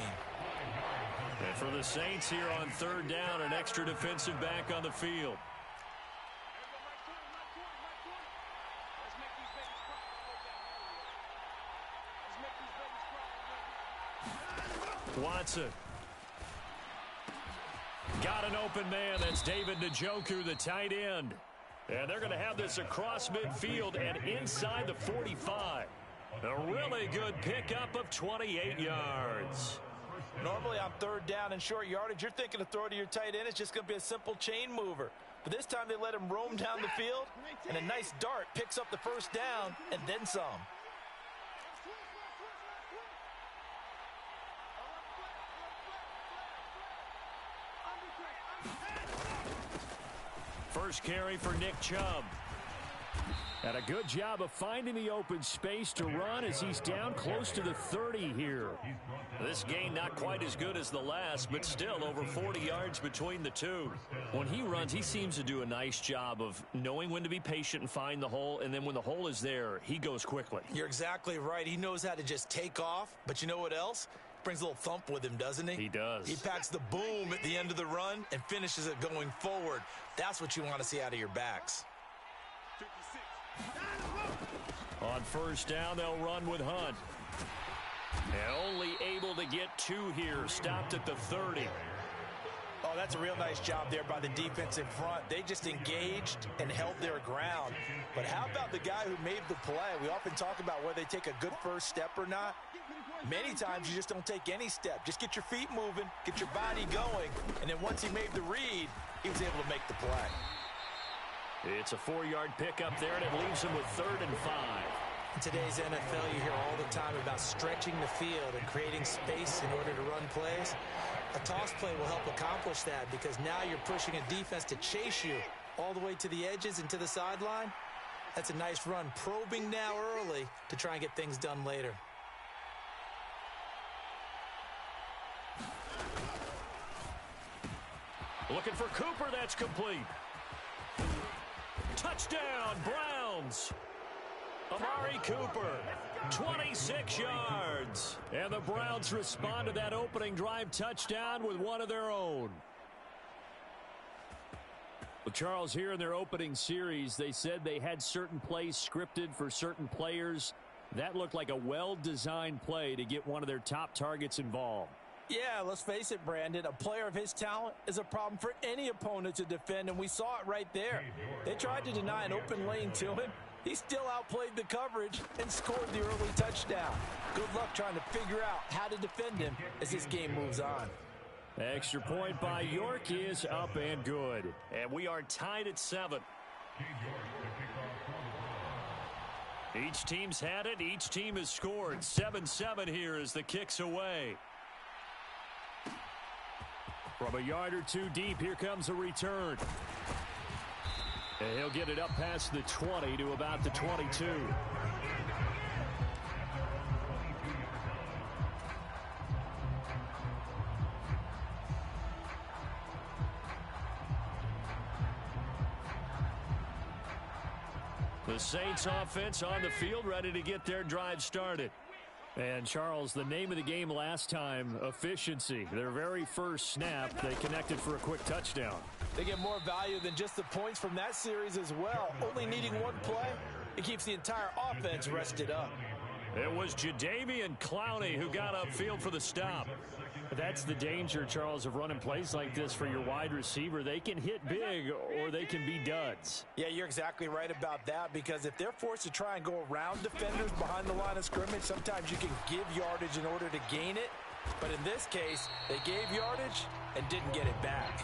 And for the Saints here on 3rd down, an extra defensive back on the field. Watson. Got an open man. That's David Njoku, the tight end. And they're going to have this across midfield and inside the 45. A really good pickup of 28 yards. Normally on 3rd down and short yardage, you're thinking to throw to your tight end. It's just going to be a simple chain mover. But this time they let him roam down the field, and a nice dart picks up the 1st down and then some. First carry for Nick Chubb. And a good job of finding the open space to run as he's down close to the 30 here. This gain not quite as good as the last, but still over 40 yards between the two. When he runs, he seems to do a nice job of knowing when to be patient and find the hole, and then when the hole is there, he goes quickly. You're exactly right. He knows how to just take off, but you know what else? Brings a little thump with him, doesn't he? He does. He packs the boom at the end of the run and finishes it going forward. That's what you want to see out of your backs. On 1st down, they'll run with Hunt. And only able to get 2 here. Stopped at the 30. Oh, that's a real nice job there by the defense in front. They just engaged and held their ground. But how about the guy who made the play? We often talk about whether they take a good first step or not. Many times you just don't take any step. Just get your feet moving, get your body going, and then once he made the read, he was able to make the play. It's a 4-yard pickup there, and it leaves him with 3rd and 5. In today's NFL, you hear all the time about stretching the field and creating space in order to run plays. A toss play will help accomplish that because now you're pushing a defense to chase you all the way to the edges and to the sideline. That's a nice run, probing now early to try and get things done later. Looking for Cooper. That's complete. Touchdown, Browns. Amari Cooper, 26 yards. And the Browns respond to that opening drive touchdown with one of their own. Well, Charles, here in their opening series, they said they had certain plays scripted for certain players. That looked like a well-designed play to get one of their top targets involved. Yeah, let's face it, Brandon. A player of his talent is a problem for any opponent to defend, and we saw it right there. They tried to deny an open lane to him. He still outplayed the coverage and scored the early touchdown. Good luck trying to figure out how to defend him as this game moves on. Extra point by York is up and good. And we are tied at 7. Each team's had it. Each team has scored. 7-7 here as the kick's away. From a yard or two deep, here comes a return. And he'll get it up past the 20 to about the 22. The Saints offense on the field, ready to get their drive started. And, Charles, the name of the game last time, efficiency. Their very first snap, they connected for a quick touchdown. They get more value than just the points from that series as well. Only needing one play, it keeps the entire offense rested up. It was Jadeveon Clowney who got upfield for the stop. That's the danger, Charles, of running plays like this for your wide receiver. They can hit big or they can be duds. Yeah, you're exactly right about that, because if they're forced to try and go around defenders behind the line of scrimmage, sometimes you can give yardage in order to gain it. But in this case, they gave yardage and didn't get it back.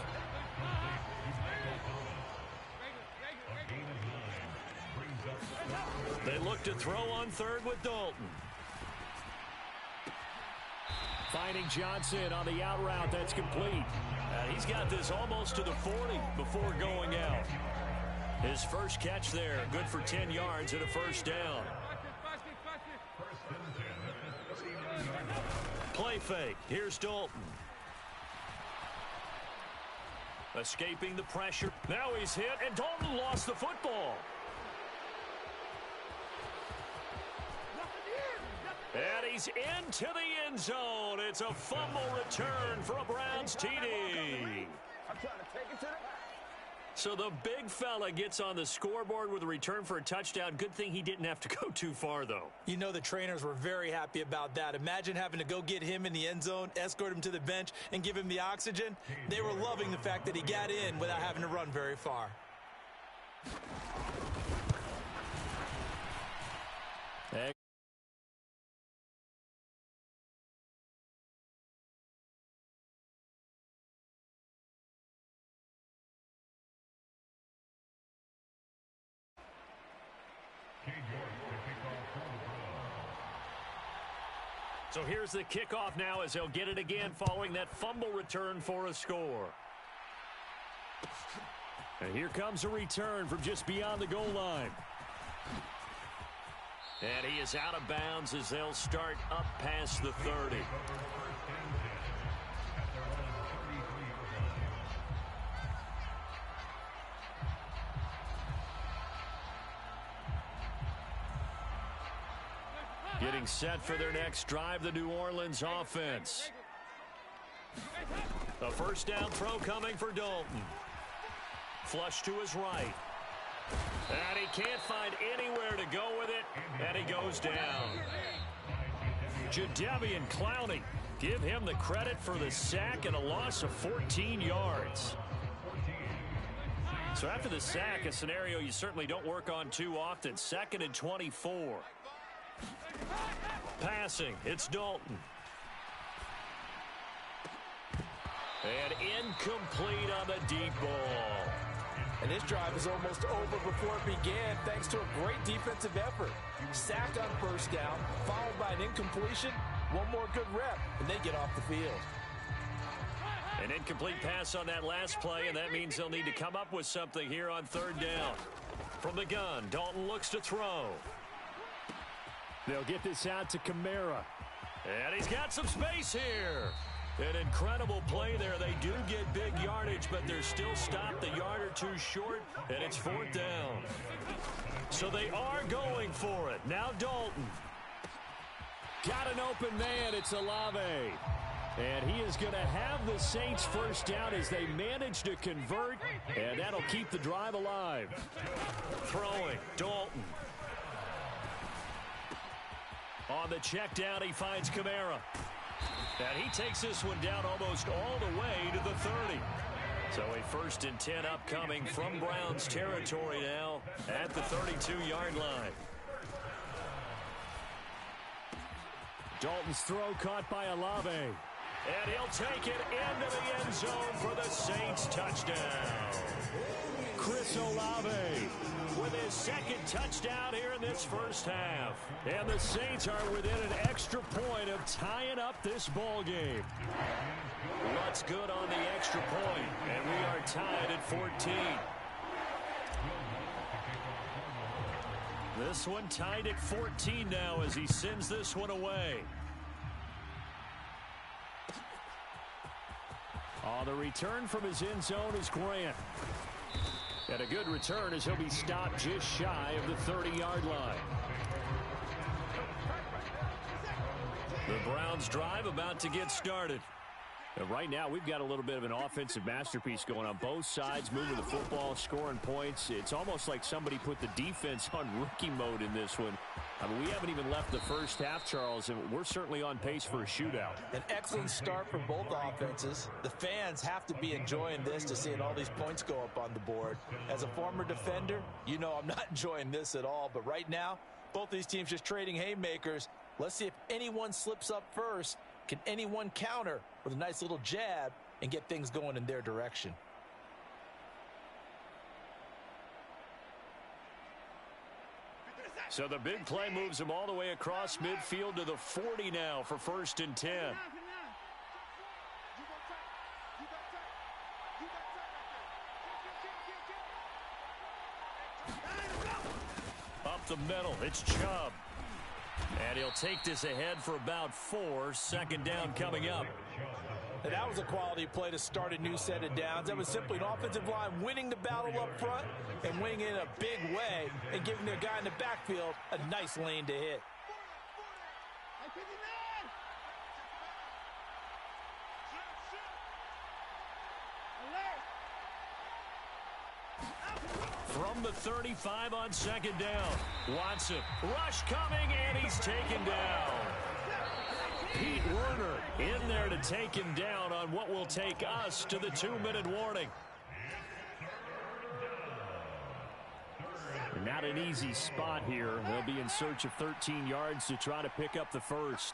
They look to throw on third with Dalton. Finding Johnson on the out route. That's complete. He's got this almost to the 40 before going out. His first catch there. Good for 10 yards and a first down. Play fake. Here's Dalton. Escaping the pressure. Now he's hit, and Dalton lost the football. And he's into the end zone. It's a fumble return for a Browns TD. I'm trying to take it to the... So the big fella gets on the scoreboard with a return for a touchdown. Good thing he didn't have to go too far, though. You know the trainers were very happy about that. Imagine having to go get him in the end zone, escort him to the bench, and give him the oxygen. They were loving the fact that he got in without having to run very far. So here's the kickoff now as they'll get it again following that fumble return for a score. And here comes a return from just beyond the goal line. And he is out of bounds as they'll start up past the 30. Getting set for their next drive, the New Orleans offense. A first down throw coming for Dalton. Flush to his right. And he can't find anywhere to go with it, and he goes down. Jadeveon Clowney, give him the credit for the sack and a loss of 14 yards. So after the sack, a scenario you certainly don't work on too often. 2nd and 24. Passing, it's Dalton. And incomplete on the deep ball. And this drive is almost over before it began thanks to a great defensive effort. Sack on first down, followed by an incompletion. One more good rep, and they get off the field. An incomplete pass on that last play, and that means they'll need to come up with something here on third down. From the gun, Dalton looks to throw. They'll get this out to Kamara. And he's got some space here. An incredible play there. They do get big yardage, but they're still stopped a yard or two short, and it's 4th down. So they are going for it. Now Dalton. Got an open man. It's Olave. And he is going to have the Saints first down as they manage to convert, and that'll keep the drive alive. Throwing, Dalton. On the check down, he finds Kamara. And he takes this one down almost all the way to the 30. So a 1st and 10 upcoming from Browns territory now at the 32-yard line. Dalton's throw caught by Olave. And he'll take it into the end zone for the Saints touchdown. Chris Olave with his 2nd touchdown here in this first half. And the Saints are within an extra point of tying up this ball game. What's good on the extra point? And we are tied at 14. This one tied at 14 now as he sends this one away. On the return from his end zone is Grant. And a good return as he'll be stopped just shy of the 30-yard line. The Browns drive about to get started. And right now, we've got a little bit of an offensive masterpiece going on. Both sides moving the football, scoring points. It's almost like somebody put the defense on rookie mode in this one. I mean, we haven't even left the first half, Charles, and we're certainly on pace for a shootout. An excellent start for both offenses. The fans have to be enjoying this to seeing all these points go up on the board. As a former defender, you know I'm not enjoying this at all. But right now, both these teams just trading haymakers. Let's see if anyone slips up first. Can anyone counter with a nice little jab and get things going in their direction? So the big play moves him all the way across midfield to the 40 now for 1st and 10. Up the middle, it's Chubb. And he'll take this ahead for about 4. 2nd down coming up. And that was a quality play to start a new set of downs. That was simply an offensive line winning the battle up front and winning it in a big way and giving their guy in the backfield a nice lane to hit. From the 35 on 2nd down. Watson, rush coming, and he's taken down. Pete Werner in there to take him down on what will take us to the 2-minute warning. Not an easy spot here. They'll be in search of 13 yards to try to pick up the first.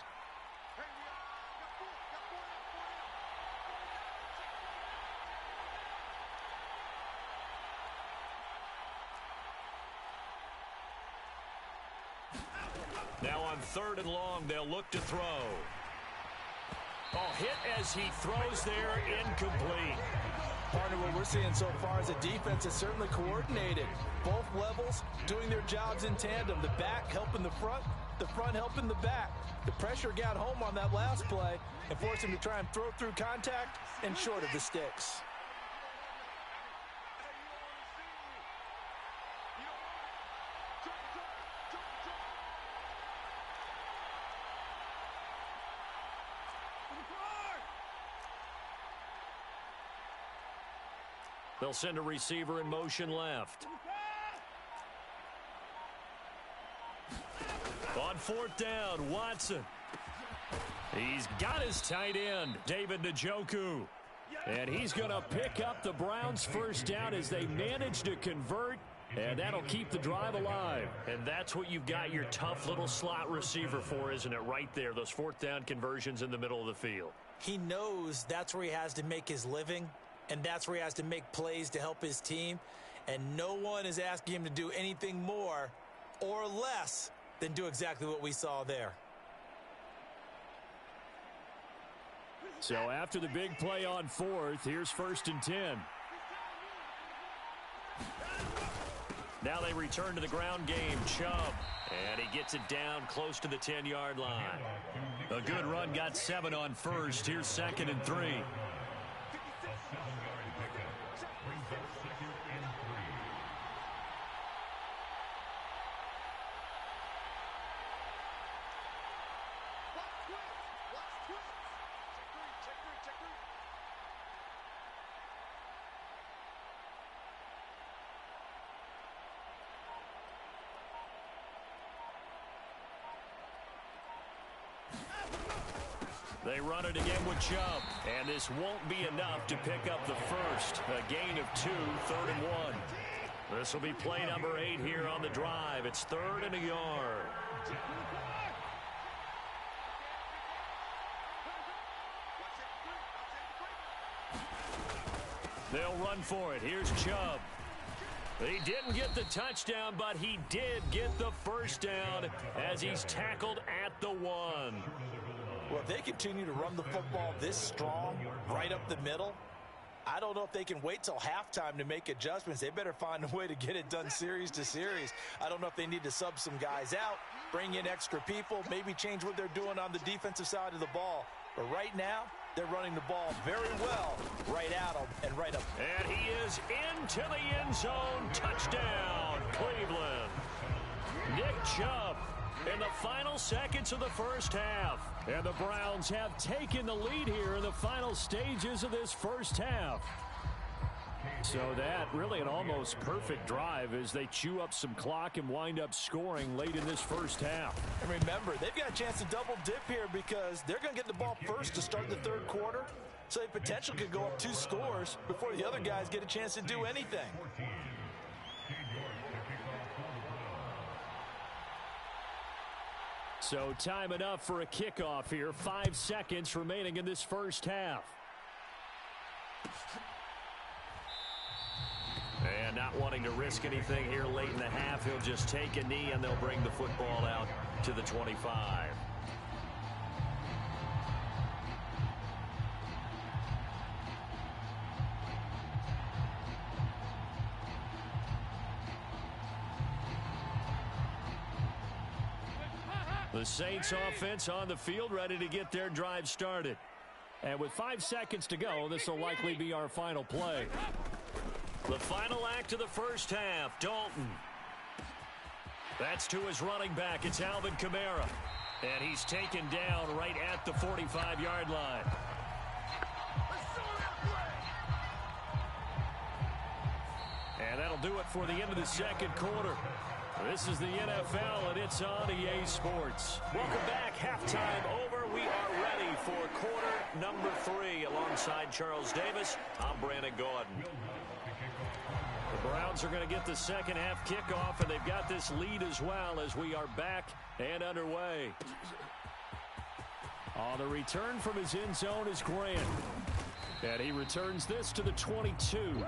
Now on 3rd and long, they'll look to throw. Hit as he throws there, incomplete. Partner, what we're seeing so far is a defense that's certainly coordinated. Both levels doing their jobs in tandem. The back helping the front helping the back. The pressure got home on that last play and forced him to try and throw through contact and short of the sticks. They'll send a receiver in motion left. On 4th down, Watson. He's got his tight end, David Njoku. And he's going to pick up the Browns' first down as they manage to convert, and that'll keep the drive alive. And that's what you've got your tough little slot receiver for, isn't it? Right there, those 4th down conversions in the middle of the field. He knows that's where he has to make his living, and that's where he has to make plays to help his team. And no one is asking him to do anything more or less than do exactly what we saw there. So after the big play on 4th, here's 1st and 10. Now they return to the ground game. Chubb. And he gets it down close to the 10-yard line. A good run, got 7 on first. Here's 2nd and 3. They run it again with Chubb, and this won't be enough to pick up the first. A gain of 2, 3rd and 1. This will be play number 8 here on the drive. It's 3rd and a yard. They'll run for it. Here's Chubb. He didn't get the touchdown, but he did get the first down as he's tackled at the 1. Well, if they continue to run the football this strong, right up the middle, I don't know if they can wait till halftime to make adjustments. They better find a way to get it done series to series. I don't know if they need to sub some guys out, bring in extra people, maybe change what they're doing on the defensive side of the ball. But right now, they're running the ball very well right at them and right up. And he is into the end zone. Touchdown, Cleveland. Nick Chubb in the final seconds of the first half. And the Browns have taken the lead here in the final stages of this first half. So that really an almost perfect drive as they chew up some clock and wind up scoring late in this first half. And remember, they've got a chance to double dip here because they're going to get the ball first to start the 3rd quarter. So they potentially could go up 2 scores before the other guys get a chance to do anything. So time enough for a kickoff here. 5 seconds remaining in this first half. And not wanting to risk anything here late in the half, he'll just take a knee and they'll bring the football out to the 25. The Saints offense on the field, ready to get their drive started. And with 5 seconds to go, this will likely be our final play. The final act of the first half, Dalton. That's to his running back. It's Alvin Kamara. And he's taken down right at the 45-yard line. And that'll do it for the end of the second quarter. This is the NFL, and it's on EA Sports. Welcome back. Halftime over. We are ready for quarter number 3. Alongside Charles Davis, I'm Brandon Gordon. The Browns are going to get the second half kickoff, and they've got this lead as well as we are back and underway. On the return from his end zone is Grant. And he returns this to the 22.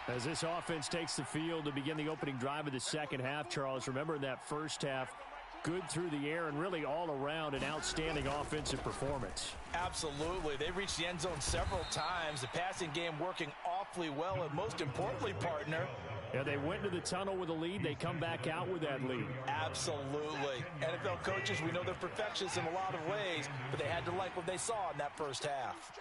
As this offense takes the field to begin the opening drive of the second half, Charles, remember in that first half, good through the air and really all around an outstanding offensive performance. Absolutely. They reached the end zone several times. The passing game working awfully well, and most importantly, partner, yeah, they went to the tunnel with a lead. They come back out with that lead. Absolutely. NFL coaches, we know they're perfectionists in a lot of ways, but they had to like what they saw in that first half.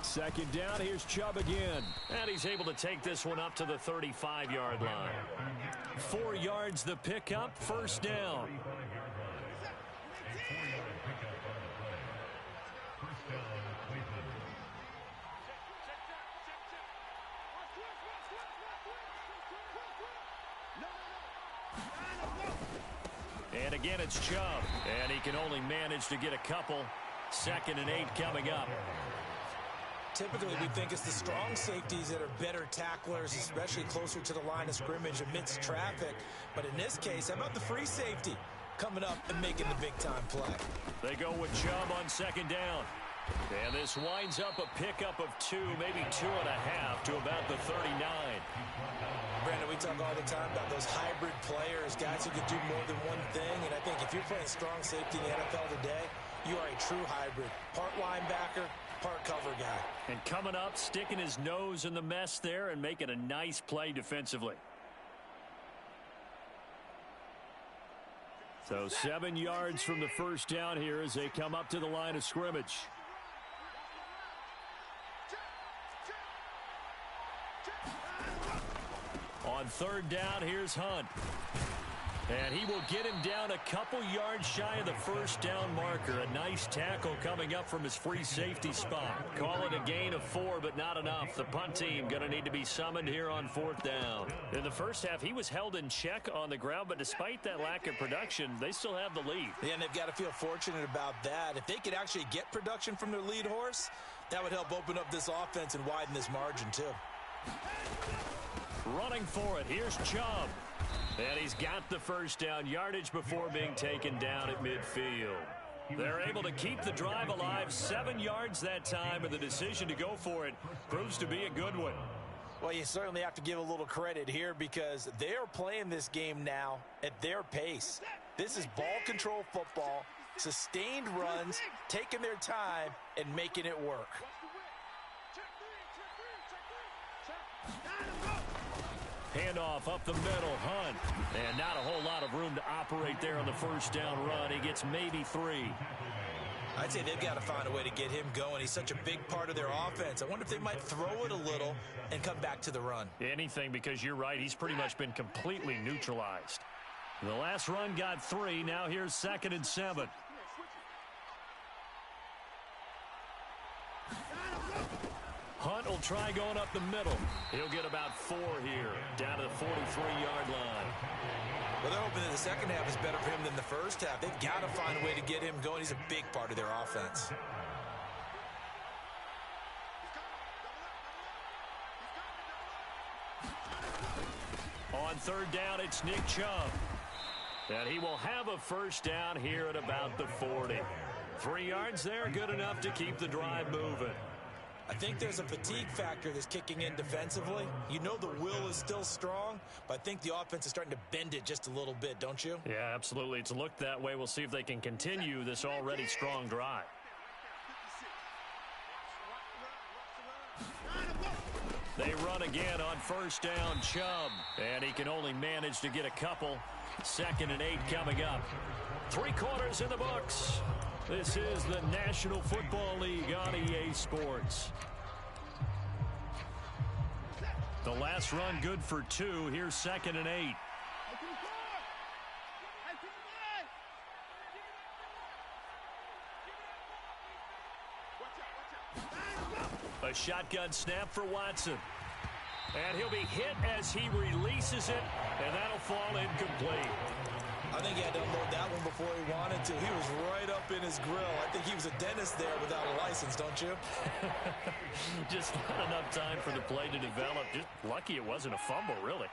Second down, here's Chubb again. And he's able to take this one up to the 35-yard line. 4 yards the pickup, first down. And again, it's Chubb. And he can only manage to get a couple. 2nd and 8 coming up. Typically, we think it's the strong safeties that are better tacklers, especially closer to the line of scrimmage amidst traffic. But in this case, how about the free safety coming up and making the big-time play? They go with Chubb on 2nd down. And this winds up a pickup of 2, maybe 2.5 to about the 39. Brandon, we talk all the time about those hybrid players, guys who can do more than one thing. And I think if you're playing strong safety in the NFL today, you are a true hybrid. Part linebacker, part cover guy. And coming up, sticking his nose in the mess there and making a nice play defensively. So 7 yards from the first down here as they come up to the line of scrimmage. On third down, here's Hunt. And he will get him down a couple yards shy of the first down marker. A nice tackle coming up from his free safety spot. Call it a gain of 4, but not enough. The punt team going to need to be summoned here on fourth down. In the first half, he was held in check on the ground, but despite that lack of production, they still have the lead. Yeah, and they've got to feel fortunate about that. If they could actually get production from their lead horse, that would help open up this offense and widen this margin too. Running for it, here's Chubb. And he's got the first down yardage before being taken down at midfield. They're able to keep the drive alive, 7 yards that time, and the decision to go for it proves to be a good one. Well, you certainly have to give a little credit here because they're playing this game now at their pace. This is ball control football, sustained runs, taking their time, and making it work. Handoff up the middle, Hunt. And not a whole lot of room to operate there on the first down run. He gets maybe 3. I'd say they've got to find a way to get him going. He's such a big part of their offense. I wonder if they might throw it a little and come back to the run. Anything, because you're right. He's pretty much been completely neutralized. The last run got 3. Now here's 2nd and 7. Hunt will try going up the middle. He'll get about 4 here, down to the 43-yard line. Well, they're hoping that the second half is better for him than the first half. They've got to find a way to get him going. He's a big part of their offense. On third down, it's Nick Chubb. And he will have a first down here at about the 40. 3 yards there, good enough to keep the drive moving. I think there's a fatigue factor that's kicking in defensively. You know the will is still strong, but I think the offense is starting to bend it just a little bit, don't you? Yeah, absolutely. It's looked that way. We'll see if they can continue this already strong drive. They run again on first down, Chubb. And he can only manage to get a couple. 2nd and 8 coming up. 3 quarters in the books. This is the National Football League on EA Sports. The last run good for 2. Here's 2nd and 8. A shotgun snap for Watson. And he'll be hit as he releases it, and that'll fall incomplete. I think he had to unload that one before he wanted to. He was right up in his grill. I think he was a dentist there without a license, don't you? Just not enough time for the play to develop. Just lucky it wasn't a fumble, really.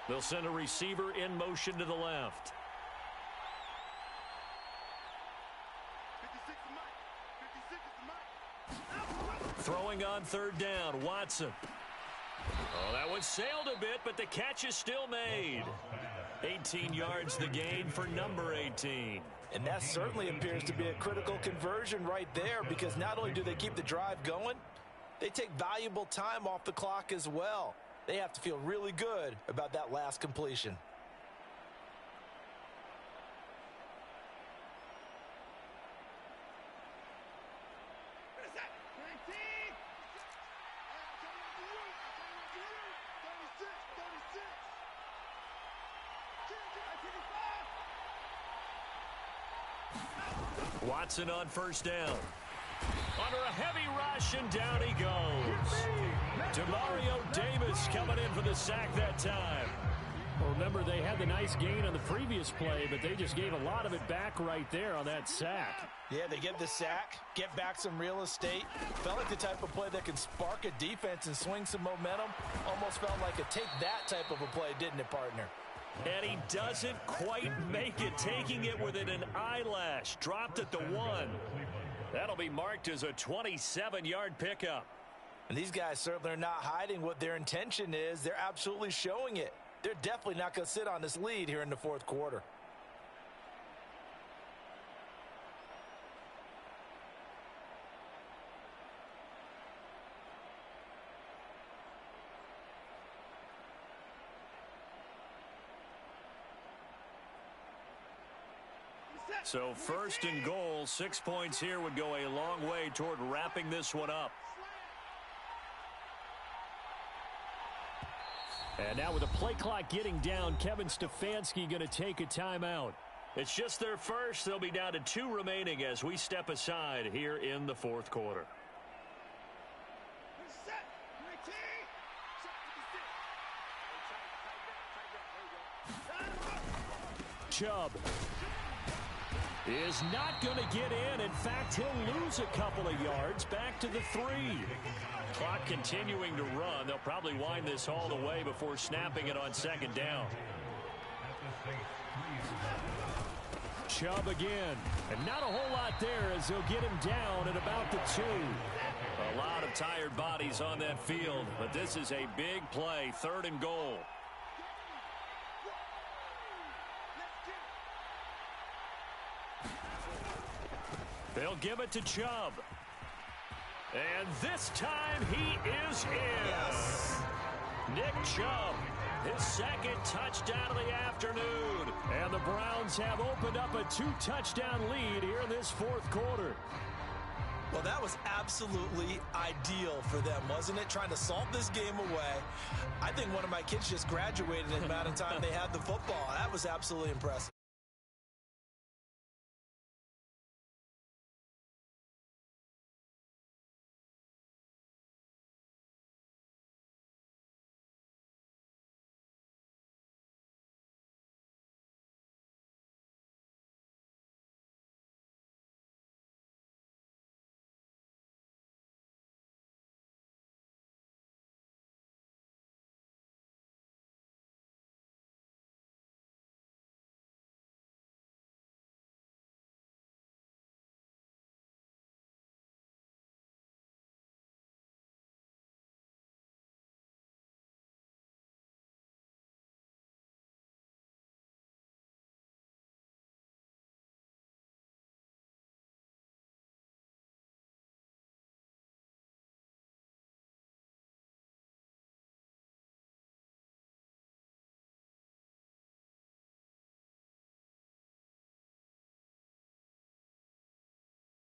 They'll send a receiver in motion to the left. Throwing on third down, Watson. Oh, that one sailed a bit, but the catch is still made. 18 yards the gain for number 18. And that certainly appears to be a critical conversion right there, because not only do they keep the drive going, they take valuable time off the clock as well. They have to feel really good about that last completion. Watson on first down. Under a heavy rush, and down he goes. Demario Davis coming in for the sack that time. Well, remember, they had the nice gain on the previous play, but they just gave a lot of it back right there on that sack. Yeah, they get the sack, get back some real estate. Felt like the type of play that can spark a defense and swing some momentum. Almost felt like a take that type of a play, didn't it, partner? And he doesn't quite make it, taking it within an eyelash. Dropped at the 1. That'll be marked as a 27-yard pickup. And these guys certainly are not hiding what their intention is. They're absolutely showing it. They're definitely not going to sit on this lead here in the fourth quarter. So first and goal, 6 points here would go a long way toward wrapping this one up. And now with the play clock getting down, Kevin Stefanski going to take a timeout. It's just their first. They'll be down to 2 remaining as we step aside here in the fourth quarter. Chubb is not going to get in. In fact, he'll lose a couple of yards back to the 3. Clock continuing to run. They'll probably wind this all the way before snapping it on second down. Chubb again. And not a whole lot there as they'll get him down at about the 2. A lot of tired bodies on that field, but this is a big play. 3rd and goal. They'll give it to Chubb. And this time he is in. Yes. Nick Chubb, his 2nd touchdown of the afternoon. And the Browns have opened up a 2-touchdown lead here in this fourth quarter. Well, that was absolutely ideal for them, wasn't it? Trying to salt this game away. I think one of my kids just graduated in the amount of time they had the football. That was absolutely impressive.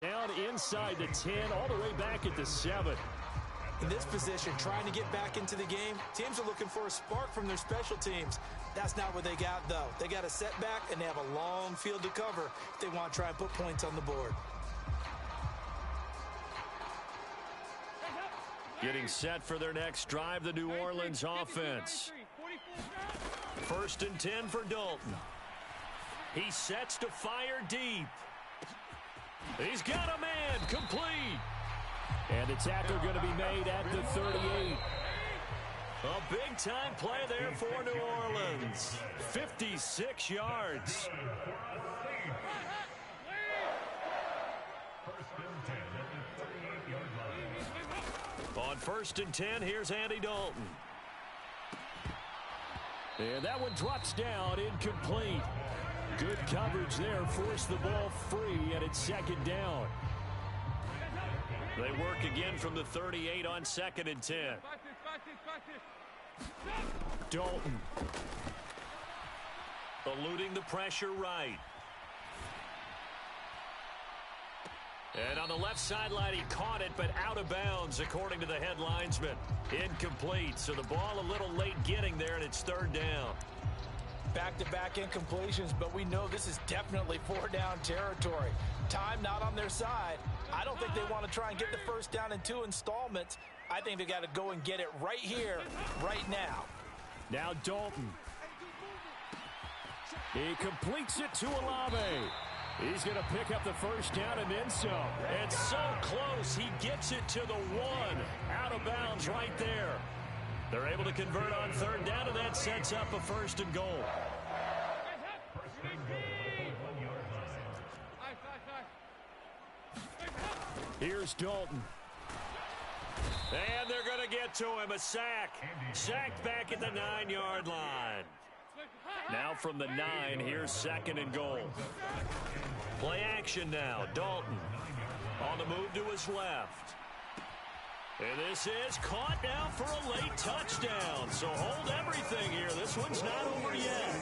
Down inside the 10, all the way back at the 7. In this position, trying to get back into the game, teams are looking for a spark from their special teams. That's not what they got, though. They got a setback, and they have a long field to cover if they want to try and put points on the board. Getting set for their next drive, the New Orleans offense. 1st and 10 for Dalton. He sets to fire deep. He's got a man, complete. And the tackle going to be made at the 38. A big-time play there for New Orleans. 56 yards. On 1st and 10, here's Andy Dalton. And that one drops down, incomplete. Good coverage there, forced the ball free, and it's 2nd down. They work again from the 38 on 2nd and 10. Dalton. Eluding the pressure right. And on the left sideline, he caught it, but out of bounds, according to the head linesman. Incomplete, so the ball a little late getting there, and it's 3rd down. Back-to-back incompletions, but we know this is definitely 4-down territory. Time not on their side. I don't think they want to try and get the 1st down in 2 installments. I think they got to go and get it right here, right now. Now Dalton. He completes it to Olave. He's going to pick up the 1st down and then some. And so close, he gets it to the 1. Out of bounds right there. They're able to convert on third down, and that sets up a first and goal. Here's Dalton. And they're going to get to him. A sack. Sacked back at the 9-yard line. Now from the 9, here's second and goal. Play action now. Dalton on the move to his left. And this is caught now for a late touchdown. So hold everything here. This one's not over yet.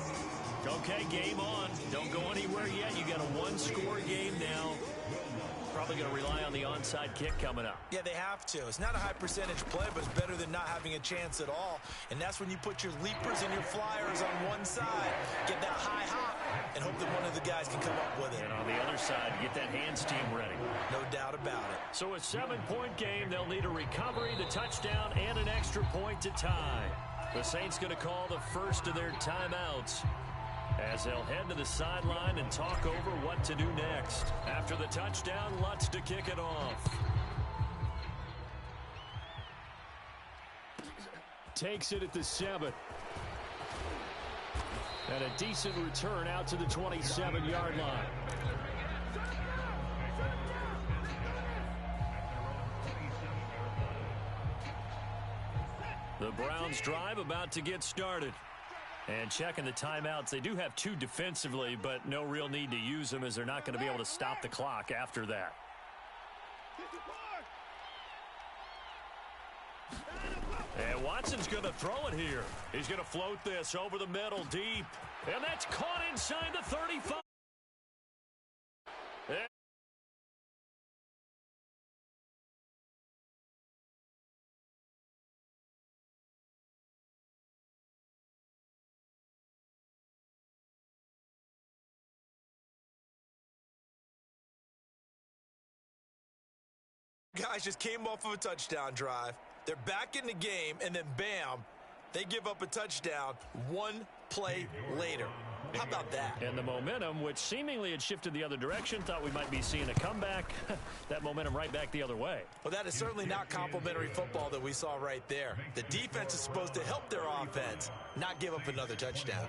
Okay, game on. Don't go anywhere yet. You got a one-score game now. Probably going to rely on the onside kick coming up. Yeah, they have to. It's not a high percentage play, but it's better than not having a chance at all. And that's when you put your leapers and your flyers on one side, get that high hop, and hope that one of the guys can come up with it. And on the other side, get that hands team ready. No doubt about it. So a 7-point game. They'll need a recovery, the touchdown, and an extra point to tie. The Saints going to call the first of their timeouts, as they'll head to the sideline and talk over what to do next. After the touchdown, Lutz to kick it off. Takes it at the 7. And a decent return out to the 27-yard line. The Browns drive about to get started. And checking the timeouts, they do have 2 defensively, but no real need to use them as they're not going to be able to stop the clock after that. And Watson's going to throw it here. He's going to float this over the middle deep. And that's caught inside the 35. Guys just came off of a touchdown drive. They're back in the game, and then bam, they give up a touchdown 1 play later. How about that? And the momentum, which seemingly had shifted the other direction, thought we might be seeing a comeback. That momentum right back the other way. Well, that is certainly not complimentary football that we saw right there. The defense is supposed to help their offense, not give up another touchdown.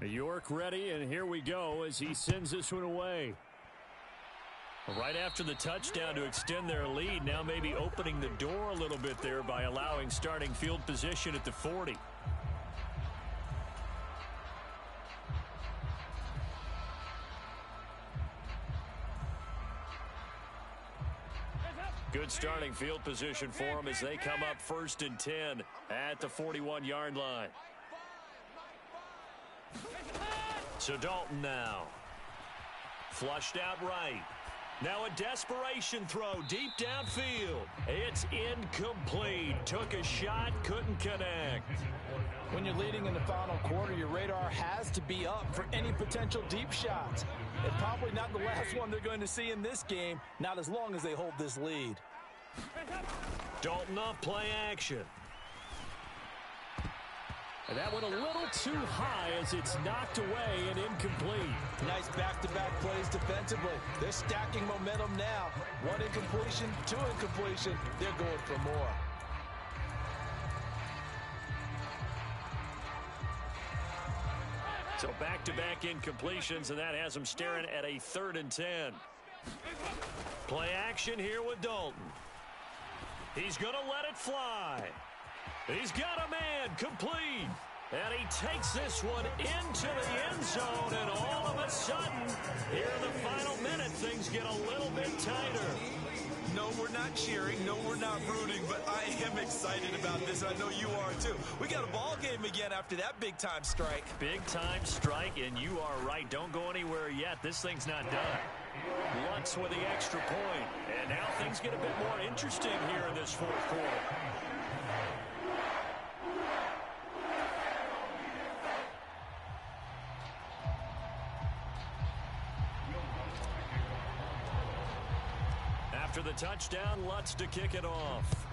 New York ready, and here we go as he sends this one away. Right after the touchdown to extend their lead, now maybe opening the door a little bit there by allowing starting field position at the 40. Good starting field position for them as they come up 1st and 10 at the 41-yard line. So Dalton now. Flushed out right. Now a desperation throw deep downfield. It's incomplete. Took a shot, couldn't connect. When you're leading in the final quarter, your radar has to be up for any potential deep shots. And probably not the last one they're going to see in this game, not as long as they hold this lead. Dalton off play action. And that went a little too high as it's knocked away and incomplete. Nice back-to-back plays defensively. They're stacking momentum now. 1 incompletion, 2 incompletion. They're going for more. So back-to-back incompletions, and that has them staring at a 3rd and 10. Play action here with Dalton. He's going to let it fly. He's got a man, complete. And he takes this one into the end zone, and all of a sudden, here in the final minute, things get a little bit tighter. No, we're not cheering. No, we're not rooting, but I am excited about this, and I know you are too. We got a ball game again after that big-time strike. Big-time strike, and you are right. Don't go anywhere yet. This thing's not done. Lutz with the extra point, and now things get a bit more interesting here in this fourth quarter. After the touchdown, Lutz to kick it off.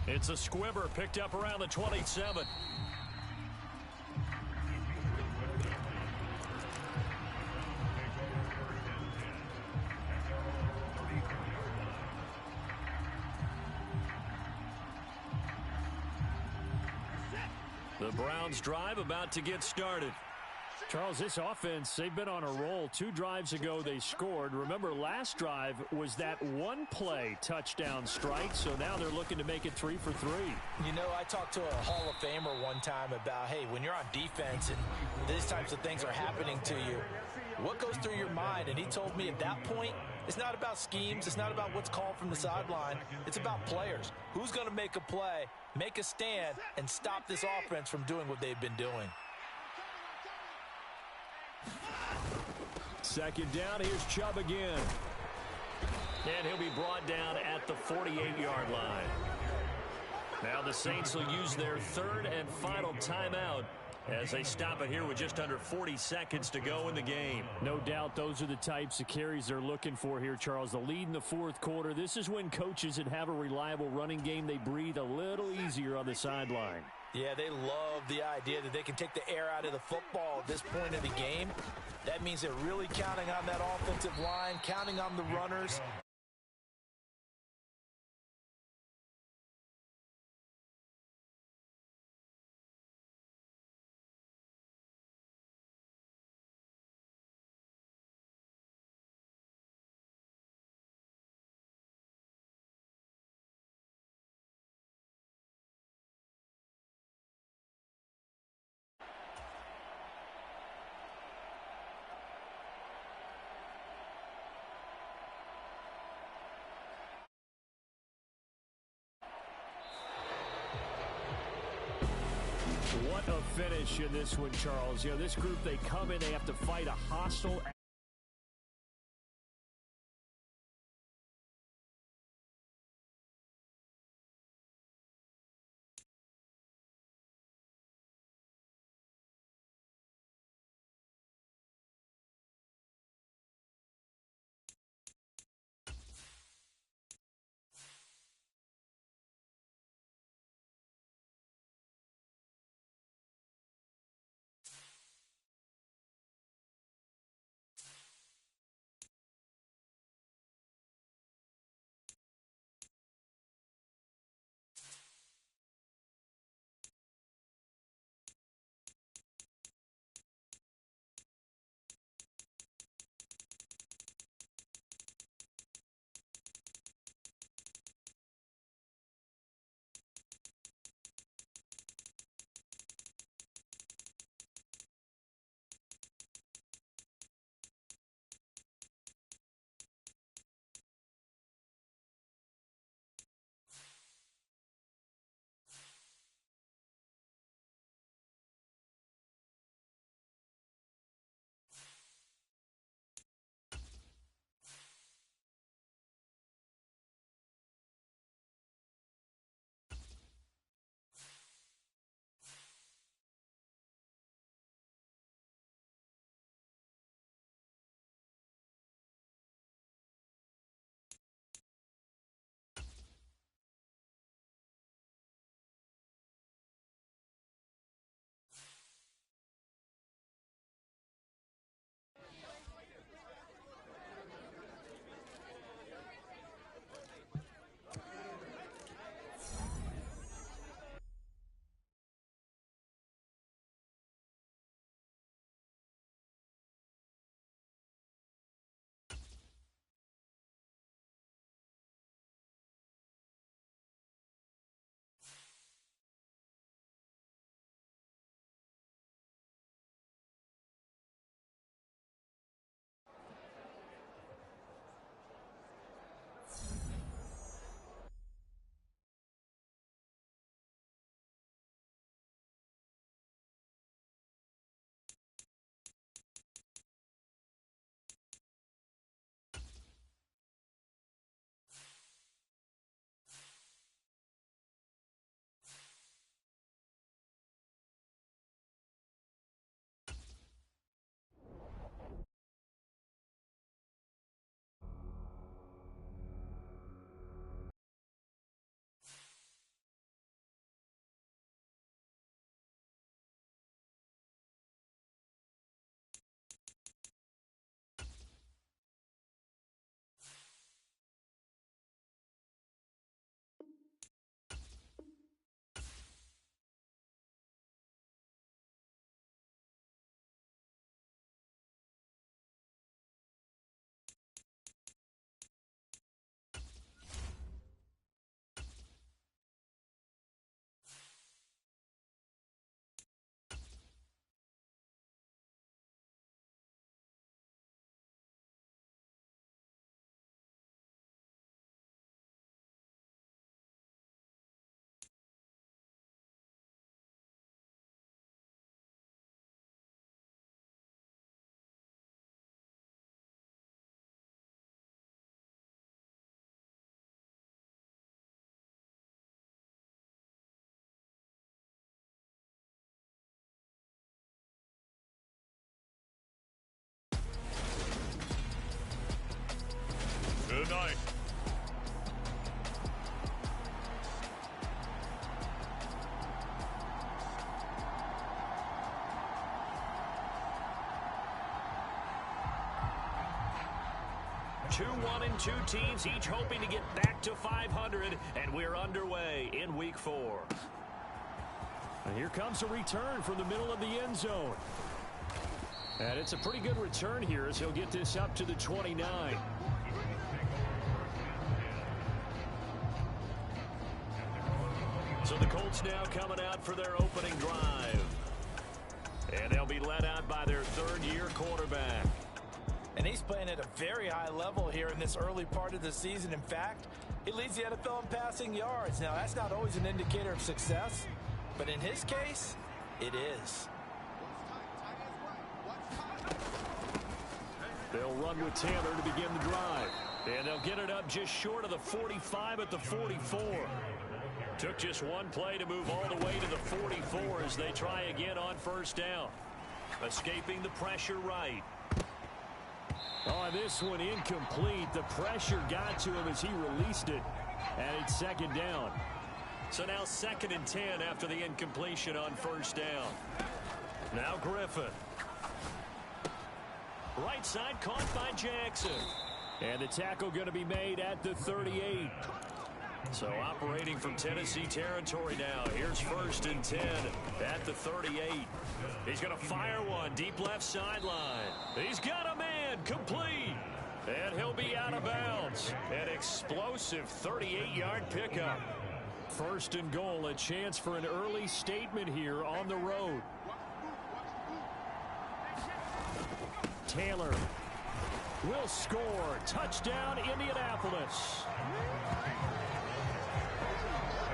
It's a squibber picked up around the 27. The Browns drive about to get started. Charles, this offense, they've been on a roll. 2 drives ago, they scored. Remember, last drive was that one-play touchdown strike, so now they're looking to make it 3 for 3. You know, I talked to a Hall of Famer one time about, hey, when you're on defense and these types of things are happening to you, what goes through your mind? And he told me at that point, it's not about schemes. It's not about what's called from the sideline. It's about players. Who's going to make a play, make a stand, and stop this offense from doing what they've been doing? Second down, here's Chubb again. And he'll be brought down at the 48-yard line. Now the Saints will use their third and final timeout as they stop it here with just under 40 seconds to go in the game. No doubt those are the types of carries they're looking for here, Charles. The lead in the fourth quarter. This is when coaches that have a reliable running game, they breathe a little easier on the sideline. Yeah, they love the idea that they can take the air out of the football at this point in the game. That means they're really counting on that offensive line, counting on the runners. What a finish in this one, Charles. You know, this group, they come in, they have to fight a hostile tonight. Two 1-2 teams, each hoping to get back to 500, and we're underway in Week 4. And here comes a return from the middle of the end zone. And it's a pretty good return here as he'll get this up to the 29. So the Colts now coming out for their opening drive. And they'll be led out by their third-year quarterback. And he's playing at a very high level here in this early part of the season. In fact, he leads the NFL in passing yards. Now, that's not always an indicator of success, but in his case, it is. They'll run with Taylor to begin the drive. And they'll get it up just short of the 45 at the 44. Took just one play to move all the way to the 44 as they try again on first down. Escaping the pressure right. Oh, this one incomplete. The pressure got to him as he released it. And it's second down. So now 2nd and 10 after the incompletion on first down. Now Griffin. Right side caught by Jackson. And the tackle going to be made at the 38. So operating from Tennessee territory now. Here's 1st and 10 at the 38. He's going to fire one deep left sideline. He's got a man complete. And he'll be out of bounds. An explosive 38-yard pickup. 1st and goal, a chance for an early statement here on the road. Taylor will score. Touchdown, Indianapolis.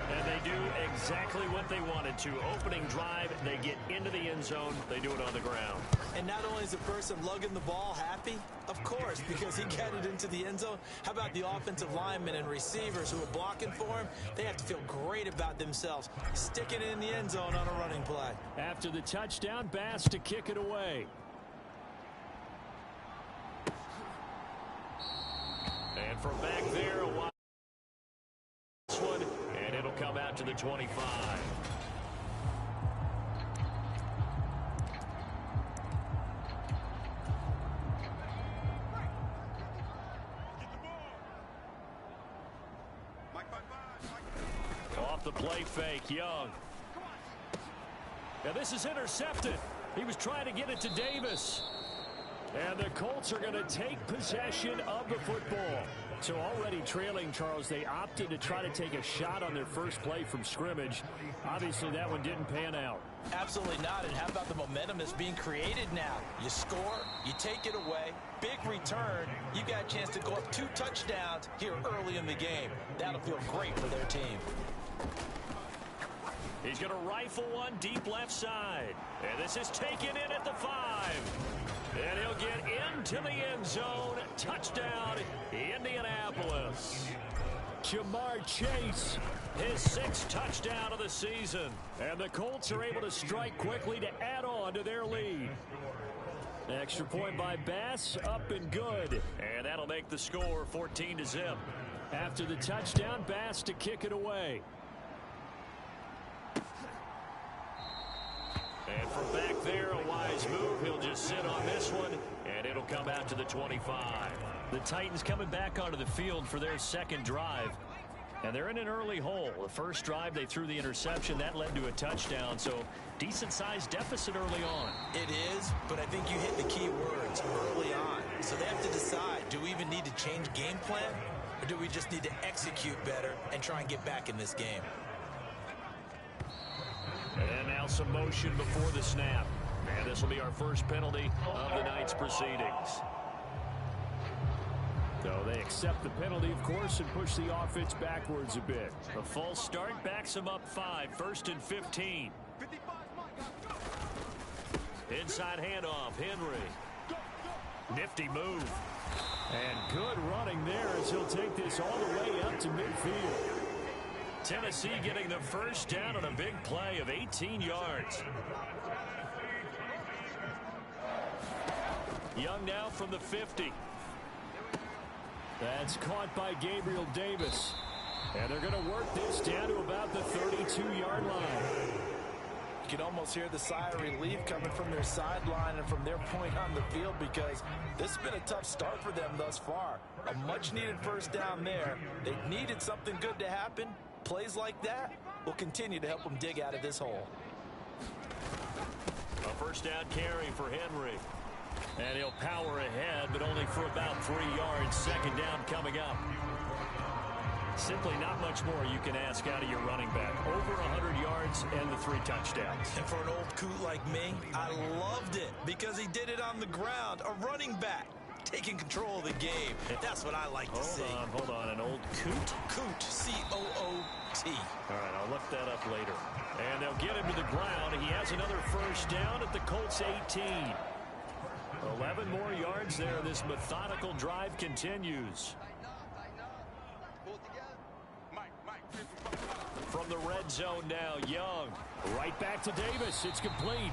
And they do exactly what they wanted to. Opening drive, they get into the end zone. They do it on the ground. And not only is the person lugging the ball happy, of course, because he got it into the end zone. How about the offensive linemen and receivers who are blocking for him? They have to feel great about themselves, sticking it in the end zone on a running play. After the touchdown, Bass to kick it away. And from back there, a wide one, and it'll come out to the 25. Off the play fake, Young. Now this is intercepted. He was trying to get it to Davis. And the Colts are going to take possession of the football. So already trailing, Charles, they opted to try to take a shot on their first play from scrimmage. Obviously, that one didn't pan out. Absolutely not. And how about the momentum that's being created now? You score, you take it away, big return. You got a chance to go up 2 touchdowns here early in the game. That'll feel great for their team. He's going to rifle one deep left side. And this is taken in at the 5. And he'll get into the end zone. Touchdown, Indianapolis. Jamar Chase, his 6th touchdown of the season. And the Colts are able to strike quickly to add on to their lead. Extra point by Bass, up and good. And that'll make the score 14-0. After the touchdown, Bass to kick it away. And from back there, a wise move. He'll just sit on this one, and it'll come out to the 25. The Titans coming back onto the field for their 2nd drive. And they're in an early hole. The first drive, they threw the interception. That led to a touchdown, so decent-sized deficit early on. It is, but I think you hit the key words early on. So they have to decide, do we even need to change game plan, or do we just need to execute better and try and get back in this game? And now some motion before the snap. And this will be our first penalty of the night's proceedings. So they accept the penalty, of course, and push the offense backwards a bit. A false start backs them up 5. 1st and 15. Inside handoff, Henry. Nifty move. And good running there as he'll take this all the way up to midfield. Tennessee getting the first down on a big play of 18 yards. Young now from the 50. That's caught by Gabriel Davis. And they're going to work this down to about the 32-yard line. You can almost hear the sigh of relief coming from their sideline and from their point on the field, because this has been a tough start for them thus far. A much-needed first down there. They needed something good to happen. Plays like that will continue to help them dig out of this hole. A first down carry for Henry. And he'll power ahead, but only for about 3 yards. Second down coming up. Simply not much more you can ask out of your running back. Over 100 yards and the 3 touchdowns. And for an old coot like me, I loved it because he did it on the ground. A running back taking control of the game. That's what I like to see. Hold on. An old coot? Coot, C-O-O-T. All right, I'll look that up later. And they'll get him to the ground. He has another first down at the Colts 18. 11 more yards there. This methodical drive continues. From the red zone now, Young. Right back to Davis. It's complete.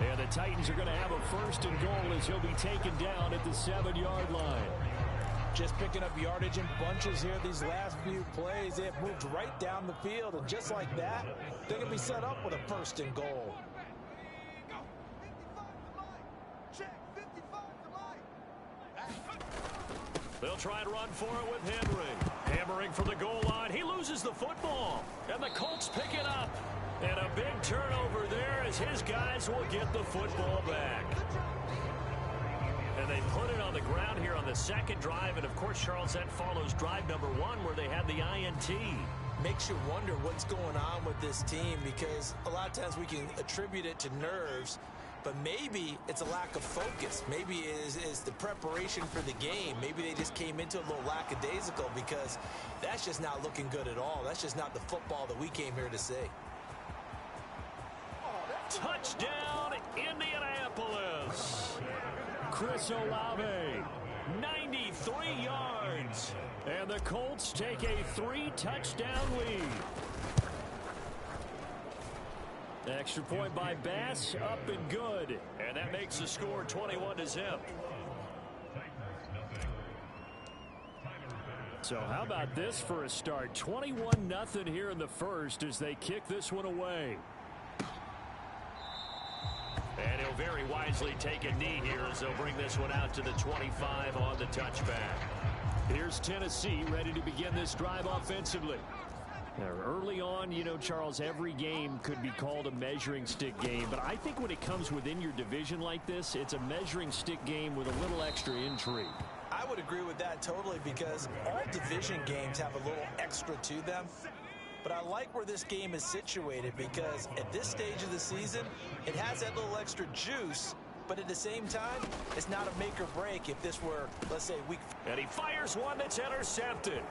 And the Titans are going to have a first and goal as he'll be taken down at the 7-yard line. Just picking up yardage in bunches here these last few plays. They have moved right down the field, and just like that, they're going to be set up with a first and goal. They'll try and run for it with Henry. Hammering for the goal line. He loses the football. And the Colts pick it up. And a big turnover there as his guys will get the football back. And they put it on the ground here on the second drive. And, of course, Charles, that follows drive number 1 where they had the INT. Makes you wonder what's going on with this team, because a lot of times we can attribute it to nerves, but maybe it's a lack of focus. Maybe it is the preparation for the game. Maybe they just came into a little lackadaisical, because that's just not looking good at all. That's just not the football that we came here to see. Touchdown, Indianapolis. Chris Olave, 93 yards. And the Colts take a 3-touchdown lead. Extra point by Bass, up and good. And that makes the score 21-0. So how about this for a start? 21-0 here in the first as they kick this one away. And he'll very wisely take a knee here as they'll bring this one out to the 25 on the touchback. Here's Tennessee ready to begin this drive offensively. Now, early on, you know, Charles, every game could be called a measuring stick game. But I think when it comes within your division like this, it's a measuring stick game with a little extra intrigue. I would agree with that totally, because all division games have a little extra to them. But I like where this game is situated, because at this stage of the season, it has that little extra juice. But at the same time, it's not a make or break if this were, let's say, week. And he fires one that's intercepted.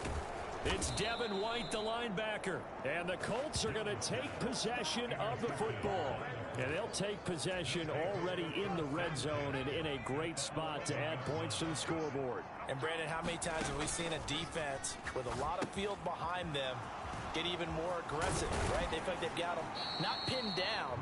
It's Devin White, the linebacker. And the Colts are going to take possession of the football. And they'll take possession already in the red zone and in a great spot to add points to the scoreboard. And, Brandon, how many times have we seen a defense with a lot of field behind them get even more aggressive, right? They feel like they've got them not pinned down.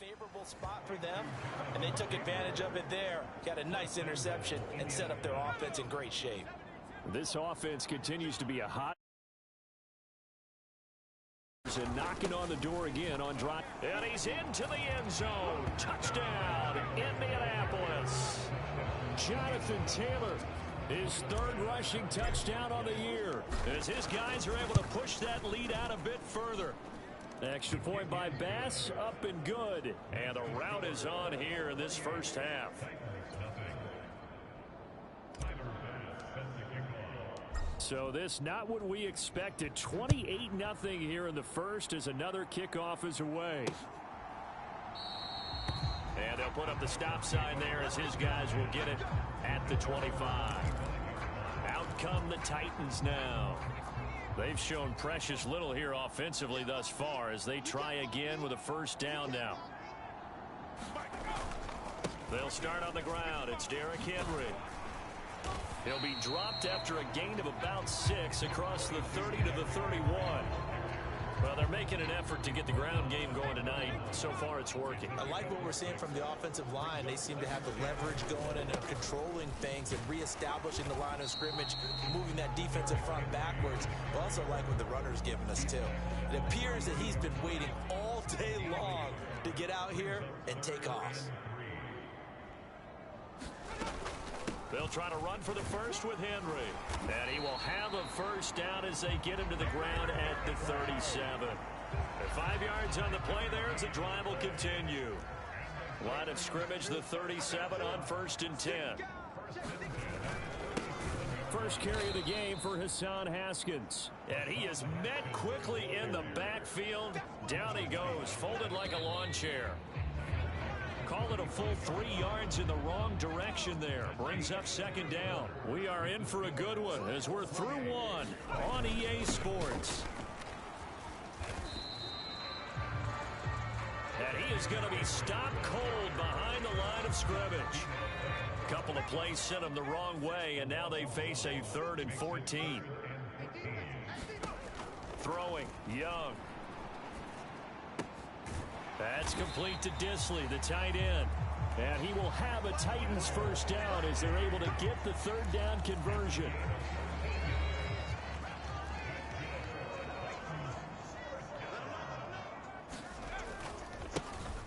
Favorable spot for them, and they took advantage of it there. Got a nice interception and set up their offense in great shape. This offense continues to be a hot and knocking on the door again on drive. And he's into the end zone. Touchdown, Indianapolis. Jonathan Taylor, his third rushing touchdown on the year, as his guys are able to push that lead out a bit further. Extra point by Bass, up and good. And the route is on here in this first half. So this not what we expected. 28-0 here in the first as another kickoff is away. And they'll put up the stop sign there as his guys will get it at the 25. Out come the Titans now. They've shown precious little here offensively thus far as they try again with a first down now. They'll start on the ground. It's Derrick Henry. He'll be dropped after a gain of about 6 across the 30 to the 31. Well, they're making an effort to get the ground game going tonight. So far, it's working. I like what we're seeing from the offensive line. They seem to have the leverage going and are controlling things and reestablishing the line of scrimmage, moving that defensive front backwards. But also like what the runner's giving us, too. It appears that he's been waiting all day long to get out here and take off. They'll try to run for the first with Henry. And he will have a first down as they get him to the ground at the 37. At 5 yards on the play there as the drive will continue. Line of scrimmage, the 37 on 1st and 10. First carry of the game for Hassan Haskins. And he is met quickly in the backfield. Down he goes, folded like a lawn chair. Call it a full 3 yards in the wrong direction there. Brings up 2nd down. We are in for a good one as we're through one on EA Sports. And he is going to be stopped cold behind the line of scrimmage. A couple of plays sent him the wrong way, and now they face a 3rd and 14. Throwing, Young. That's complete to Disley, the tight end. And he will have a Titans first down as they're able to get the 3rd down conversion.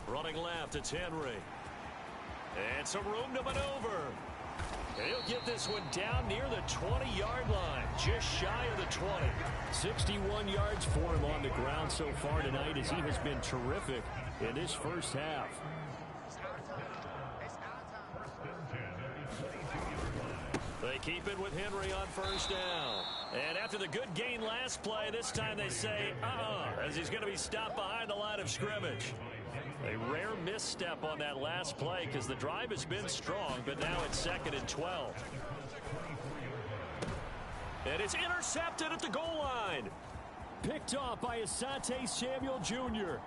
Running left, it's Henry. And some room to maneuver. And he'll get this one down near the 20-yard line, just shy of the 20. 61 yards for him on the ground so far tonight as he has been terrific in this first half. They keep it with Henry on first down. And after the good gain last play, this time they say, as he's going to be stopped behind the line of scrimmage. A rare misstep on that last play because the drive has been strong, but now it's 2nd and 12. And it's intercepted at the goal line. Picked off by Asante Samuel Jr.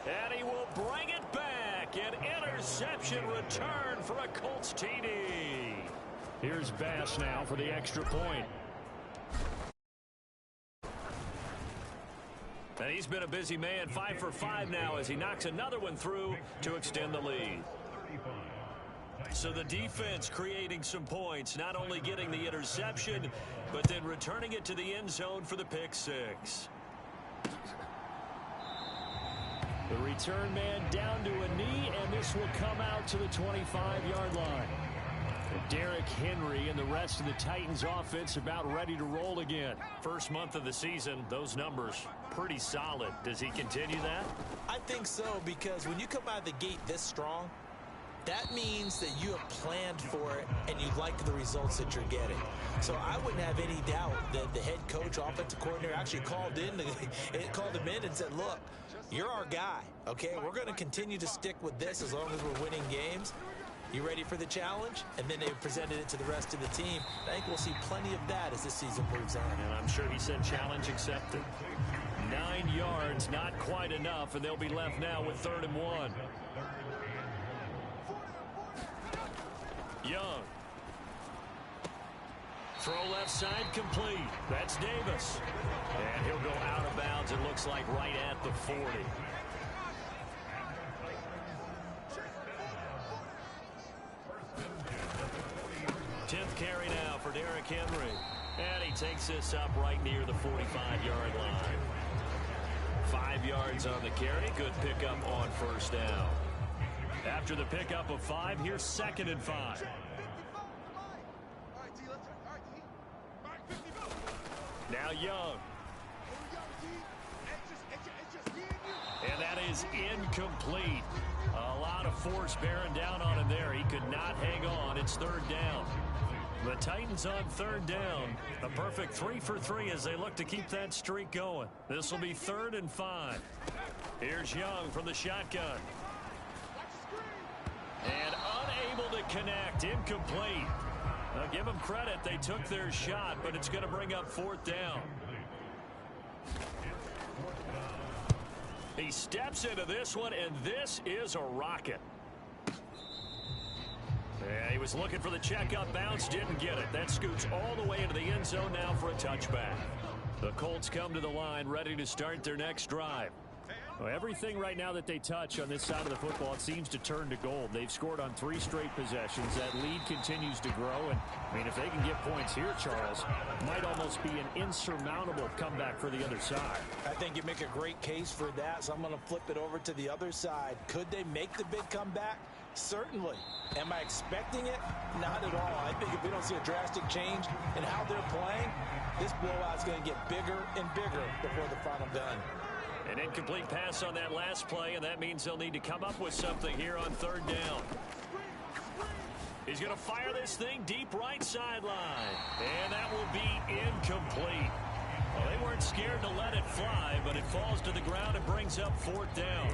And he will bring it back. An interception return for a Colts TD. Here's Bass now for the extra point. And he's been a busy man, 5 for 5 now as he knocks another one through to extend the lead. So the defense creating some points, not only getting the interception, but then returning it to the end zone for the pick 6. The return man down to a knee, and this will come out to the 25-yard line. Derrick Henry and the rest of the Titans offense about ready to roll again. First month of the season, those numbers pretty solid. Does he continue that? I think so, because when you come out of the gate this strong, that means that you have planned for it and you like the results that you're getting. So I wouldn't have any doubt that the head coach, offensive coordinator actually called him in and said, look, you're our guy, okay? We're going to continue to stick with this as long as we're winning games. You ready for the challenge? And then they presented it to the rest of the team. I think we'll see plenty of that as this season moves on. And I'm sure he said challenge accepted. 9 yards, not quite enough, and they'll be left now with 3rd and 1. Young. Throw left side complete. That's Davis. And he'll go out of bounds, it looks like, right at the 40. Carry now for Derrick Henry. And he takes this up right near the 45-yard line. 5 yards on the carry. Good pickup on first down. After the pickup of 5, here's 2nd and 5. Now Young. And And that is incomplete. A lot of force bearing down on him there. He could not hang on. It's third down. The Titans on third down. A perfect 3 for 3 as they look to keep that streak going. This will be 3rd and 5. Here's Young from the shotgun. And unable to connect. Incomplete. Now give them credit. They took their shot, but it's going to bring up 4th down. He steps into this one, and this is a rocket. Yeah, he was looking for the checkup bounce, didn't get it. That scoots all the way into the end zone now for a touchback. The Colts come to the line, ready to start their next drive. Well, everything right now that they touch on this side of the football, it seems to turn to gold. They've scored on 3 straight possessions. That lead continues to grow. And, I mean, if they can get points here, Charles, might almost be an insurmountable comeback for the other side. I think you make a great case for that, so I'm going to flip it over to the other side. Could they make the big comeback? Certainly. Am I expecting it? Not at all. I think if we don't see a drastic change in how they're playing, this blowout's going to get bigger and bigger before the final gun. An incomplete pass on that last play, and that means they'll need to come up with something here on 3rd down. He's going to fire this thing deep right sideline. And that will be incomplete. Well, they weren't scared to let it fly, but it falls to the ground and brings up 4th down.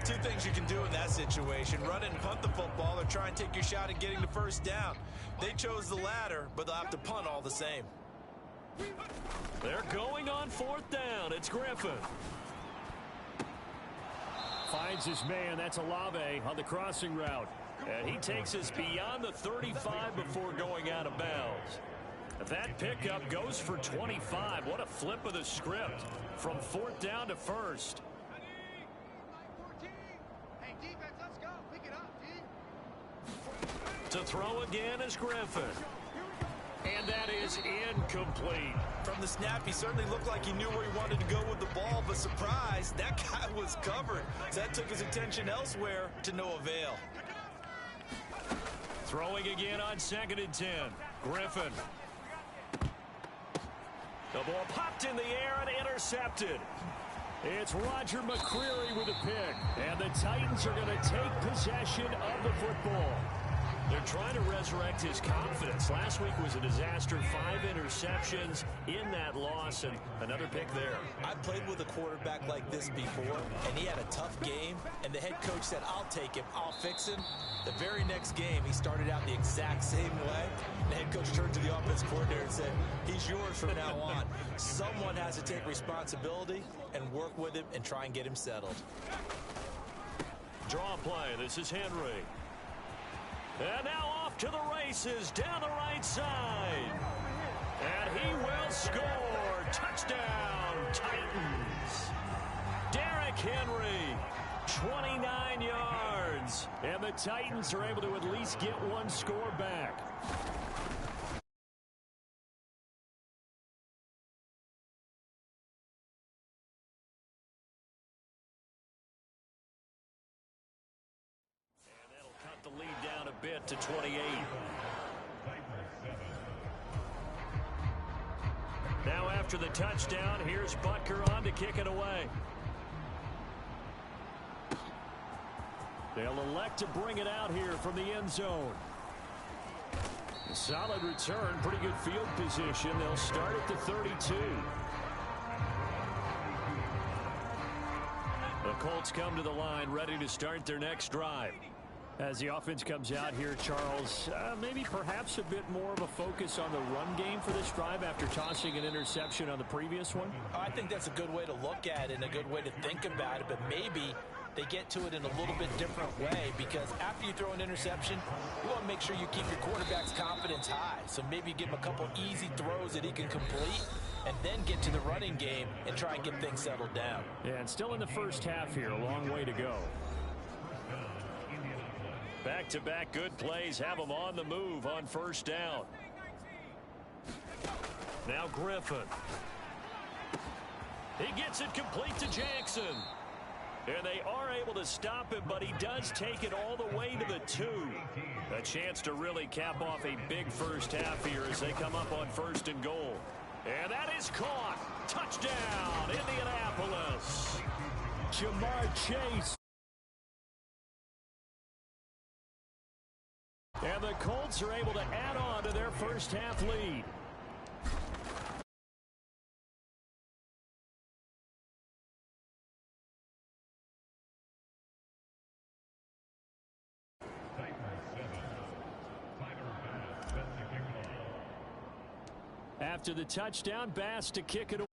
2 things you can do in that situation. Run it and punt the football or try and take your shot at getting the 1st down. They chose the latter, but they'll have to punt all the same. They're going on 4th down. It's Griffin. Finds his man. That's Olave on the crossing route. And he takes us beyond the 35 before going out of bounds. That pickup goes for 25. What a flip of the script from 4th down to 1st. Hey, defense, let's go. Pick it up, D. To throw again is Griffin. And that is incomplete. From the snap, he certainly looked like he knew where he wanted to go with the ball, but surprise, that guy was covered. So that took his attention elsewhere to no avail. Throwing again on 2nd and 10. Griffin. The ball popped in the air and intercepted. It's Roger McCreary with a pick. And the Titans are going to take possession of the football. They're trying to resurrect his confidence. Last week was a disaster. 5 interceptions in that loss, and another pick there. I played with a quarterback like this before, and he had a tough game, and the head coach said, I'll take him, I'll fix him. The very next game, he started out the exact same way. The head coach turned to the offense coordinator and said, he's yours from now on. Someone has to take responsibility and work with him and try and get him settled. Draw play. This is Henry. And now off to the races down the right side. And he will score. Touchdown, Titans. Derrick Henry, 29 yards. And the Titans are able to at least get one score back. The lead down a bit to 28. Now after the touchdown, here's Butker on to kick it away. They'll elect to bring it out here from the end zone. A solid return, pretty good field position. They'll start at the 32. The Colts come to the line, ready to start their next drive. As the offense comes out here, Charles, maybe perhaps a bit more of a focus on the run game for this drive after tossing an interception on the previous one? I think that's a good way to look at it and a good way to think about it, but maybe they get to it in a little bit different way, because after you throw an interception, you want to make sure you keep your quarterback's confidence high. So maybe give him a couple easy throws that he can complete and then get to the running game and try and get things settled down. Yeah, and still in the first half here, a long way to go. Back-to-back good plays have them on the move on 1st down. Now Griffin. He gets it complete to Jackson. And they are able to stop him, but he does take it all the way to the 2. A chance to really cap off a big first half here as they come up on 1st and goal. And that is caught. Touchdown, Indianapolis. Jamar Chase. And the Colts are able to add on to their first half lead. After the touchdown, Bass to kick it away.